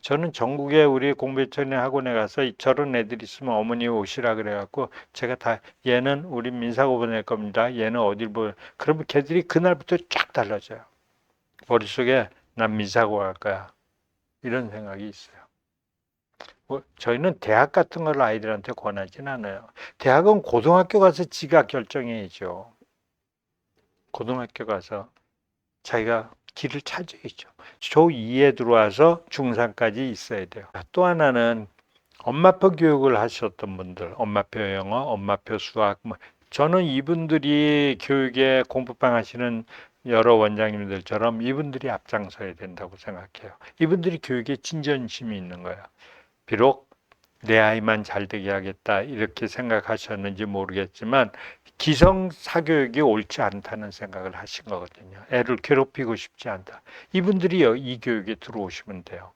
저는 전국에 우리 공부천의 학원에 가서 저런 애들이 있으면 어머니 오시라 그래갖고 제가 다 얘는 우리 민사고 보낼 겁니다. 얘는 어딜 그러면 걔들이 그날부터 쫙 달라져요. 머릿속에 난 민사고 갈 거야. 이런 생각이 있어요. 저희는 대학 같은 걸 아이들한테 권하진 않아요. 대학은 고등학교 가서 지가 결정해야죠. 고등학교 가서 자기가 길을 찾아야죠. 초2에 들어와서 중3까지 있어야 돼요. 또 하나는 엄마표 교육을 하셨던 분들, 엄마표 영어, 엄마표 수학, 저는 이분들이 교육에 공부방 하시는 여러 원장님들처럼 이분들이 앞장서야 된다고 생각해요. 이분들이 교육에 진전심이 있는 거예요. 비록 내 아이만 잘 되게 하겠다 이렇게 생각하셨는지 모르겠지만 기성 사교육이 옳지 않다는 생각을 하신 거거든요. 애를 괴롭히고 싶지 않다. 이분들이 이 교육에 들어오시면 돼요.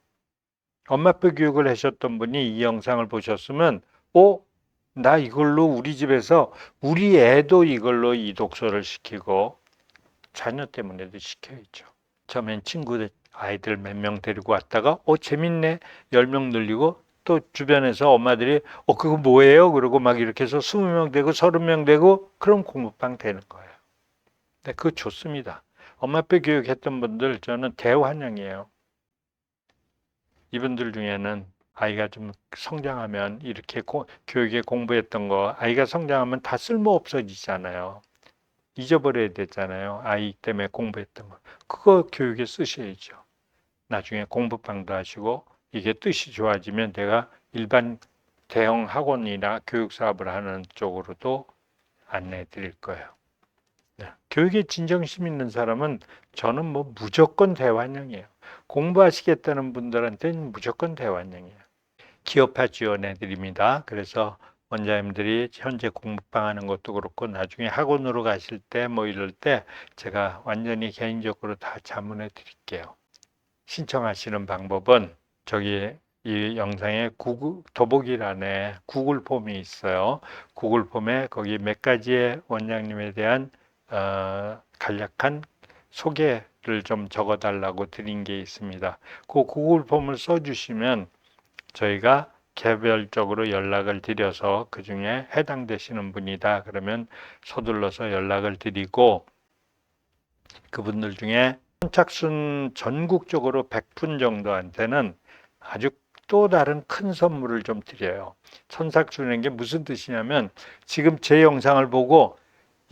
엄마표 교육을 하셨던 분이 이 영상을 보셨으면 나 이걸로 우리 집에서 우리 애도 이걸로 이 독서를 시키고 자녀 때문에도 시켜야죠. 처음엔 친구들 아이들 몇 명 데리고 왔다가 재밌네 10명 늘리고 또 주변에서 엄마들이 그거 뭐예요? 그러고 막 이렇게 해서 20명 되고 30명 되고 그럼 공부방 되는 거예요. 근데 그거 좋습니다. 엄마표 교육했던 분들 저는 대환영이에요. 이분들 중에는 아이가 좀 성장하면 이렇게 교육에 공부했던 거 아이가 성장하면 다 쓸모 없어지잖아요. 잊어버려야 되잖아요. 아이 때문에 공부했던 거. 그거 교육에 쓰셔야죠. 나중에 공부방도 하시고 이게 뜻이 좋아지면 내가 일반 대형 학원이나 교육 사업을 하는 쪽으로도 안내해 드릴 거예요. 네. 교육에 진정심 있는 사람은 저는 무조건 대환영이에요. 공부하시겠다는 분들한테는 무조건 대환영이에요. 기업화 지원해 드립니다. 그래서 원장님들이 현재 공부방 하는 것도 그렇고 나중에 학원으로 가실 때 이럴 때 제가 완전히 개인적으로 다 자문해 드릴게요. 신청하시는 방법은 저기 이 영상에 더보기란에 구글 폼이 있어요. 구글 폼에 거기 몇 가지의 원장님에 대한 간략한 소개를 좀 적어달라고 드린 게 있습니다. 그 구글 폼을 써주시면 저희가 개별적으로 연락을 드려서 그 중에 해당되시는 분이다 그러면 서둘러서 연락을 드리고 그분들 중에 선착순 전국적으로 100분 정도한테는 아주 또 다른 큰 선물을 좀 드려요. 선착순인 게 무슨 뜻이냐면 지금 제 영상을 보고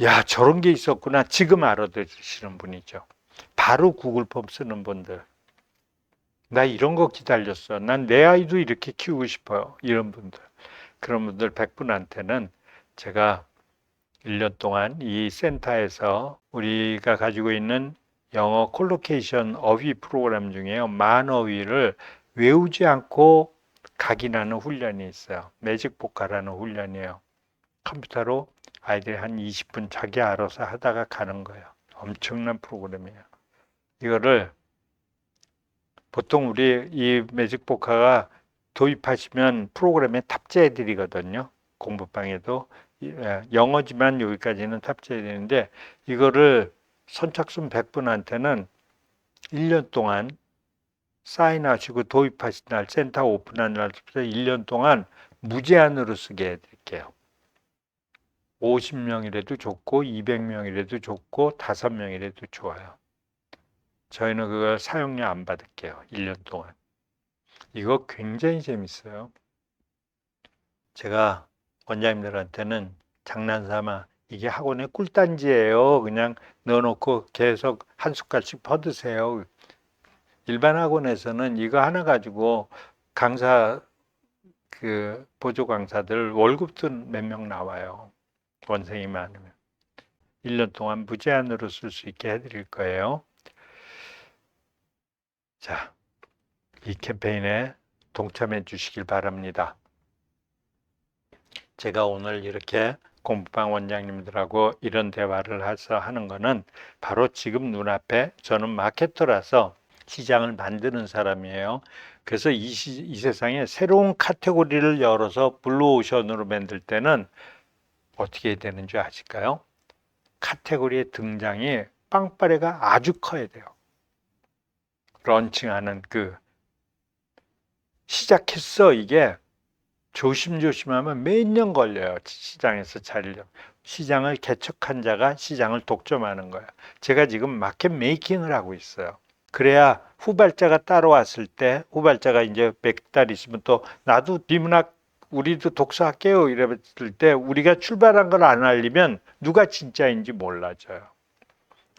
야 저런 게 있었구나 지금 알아들으시는 분이죠. 바로 구글 폼 쓰는 분들. 나 이런 거 기다렸어. 난 내 아이도 이렇게 키우고 싶어요. 이런 분들. 그런 분들 100분한테는 제가 1년 동안 이 센터에서 우리가 가지고 있는 영어 콜로케이션 어휘 프로그램 중에요. 만어휘를 외우지 않고 각인하는 훈련이 있어요. 매직 보카라는 훈련이에요. 컴퓨터로 아이들이 한 20분 자기 알아서 하다가 가는 거예요. 엄청난 프로그램이에요. 이거를 보통 우리 이 매직 보카가 도입하시면 프로그램에 탑재해 드리거든요. 공부방에도 영어지만 여기까지는 탑재해야 되는데 이거를 선착순 100분한테는 1년 동안 사인하시고 도입하신 날 센터 오픈한 날부터 1년 동안 무제한으로 쓰게 해드릴게요. 50명이라도 좋고 200명이라도 좋고 5명이라도 좋아요. 저희는 그거 사용료 안 받을게요. 1년 동안. 이거 굉장히 재밌어요. 제가 원장님들한테는 장난삼아 이게 학원의 꿀단지예요. 그냥 넣어놓고 계속 한 숟갈씩 퍼드세요. 일반 학원에서는 이거 하나 가지고 강사 보조 강사들 월급도 몇 명 나와요. 원생이 많으면 1년 동안 무제한으로 쓸 수 있게 해드릴 거예요. 자, 이 캠페인에 동참해 주시길 바랍니다. 제가 오늘 이렇게 공부방 원장님들하고 이런 대화를 해서 하는 거는 바로 지금 눈앞에 저는 마케터라서 시장을 만드는 사람이에요. 그래서 이 세상에 새로운 카테고리를 열어서 블루오션으로 만들 때는 어떻게 되는 줄 아실까요? 카테고리의 등장이 빵빠레가 아주 커야 돼요. 런칭하는 시작했어 이게 조심조심하면 몇 년 걸려요. 시장에서 자리를. 시장을 개척한 자가 시장을 독점하는 거예요. 제가 지금 마켓 메이킹을 하고 있어요. 그래야 후발자가 따라왔을 때 후발자가 이제 몇 달 있으면 또 나도 비문학 우리도 독서할게요 이랬을 때 우리가 출발한 걸 안 알리면 누가 진짜인지 몰라져요.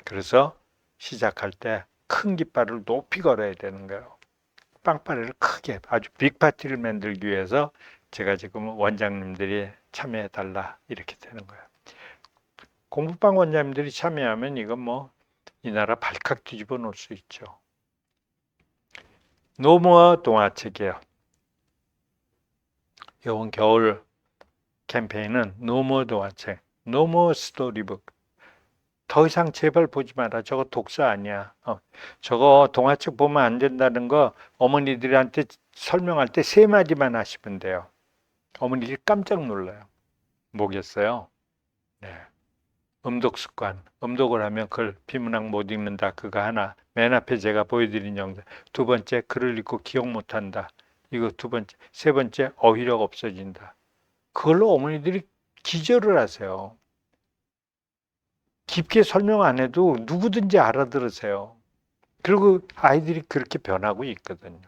그래서 시작할 때 큰 깃발을 높이 걸어야 되는 거예요. 빵빠레를 크게 아주 빅 파티를 만들기 위해서 제가 지금 원장님들이 참여해 달라 이렇게 되는 거예요. 공부방 원장님들이 참여하면 이건 뭐 이 나라 발칵 뒤집어 놓을 수 있죠. 노모어 동화책이에요. 이번 겨울 캠페인은 노모어 동화책, 노모어 스토리북. 더 이상 제발 보지 마라. 저거 독서 아니야. 저거 동화책 보면 안 된다는 거 어머니들한테 설명할 때 3마디만 하시면 돼요. 어머니들이 깜짝 놀라요. 뭐겠어요? 네. 음독 습관. 음독을 하면 글 비문학 못 읽는다. 그거 하나. 맨 앞에 제가 보여드린 영상. 2번째, 글을 읽고 기억 못한다. 이거 2번째. 3번째, 어휘력 없어진다. 그걸로 어머니들이 기절을 하세요. 깊게 설명 안 해도 누구든지 알아들으세요. 그리고 아이들이 그렇게 변하고 있거든요.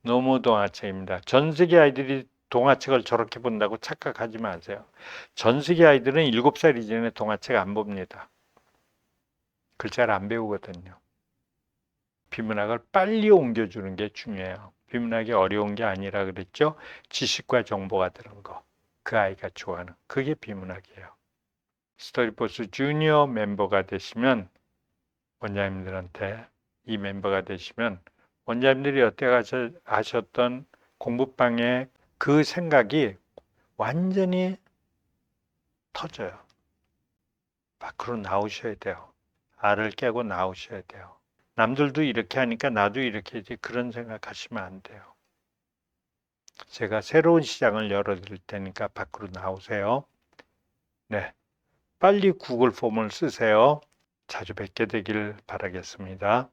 노모 동화책입니다. 전 세계 아이들이 동화책을 저렇게 본다고 착각하지 마세요. 전 세계 아이들은 7살 이전에 동화책 안 봅니다. 글자를 안 배우거든요. 비문학을 빨리 옮겨주는 게 중요해요. 비문학이 어려운 게 아니라 그랬죠. 지식과 정보가 들은 거. 그 아이가 좋아하는. 그게 비문학이에요. 스터디포스 주니어 멤버가 되시면 원장님들한테 이 멤버가 되시면 원장님들이 여태 하셨던 공부방의 그 생각이 완전히 터져요. 밖으로 나오셔야 돼요. 알을 깨고 나오셔야 돼요. 남들도 이렇게 하니까 나도 이렇게 해야지 그런 생각하시면 안 돼요. 제가 새로운 시장을 열어드릴 테니까 밖으로 나오세요. 네, 빨리 구글 폼을 쓰세요. 자주 뵙게 되길 바라겠습니다.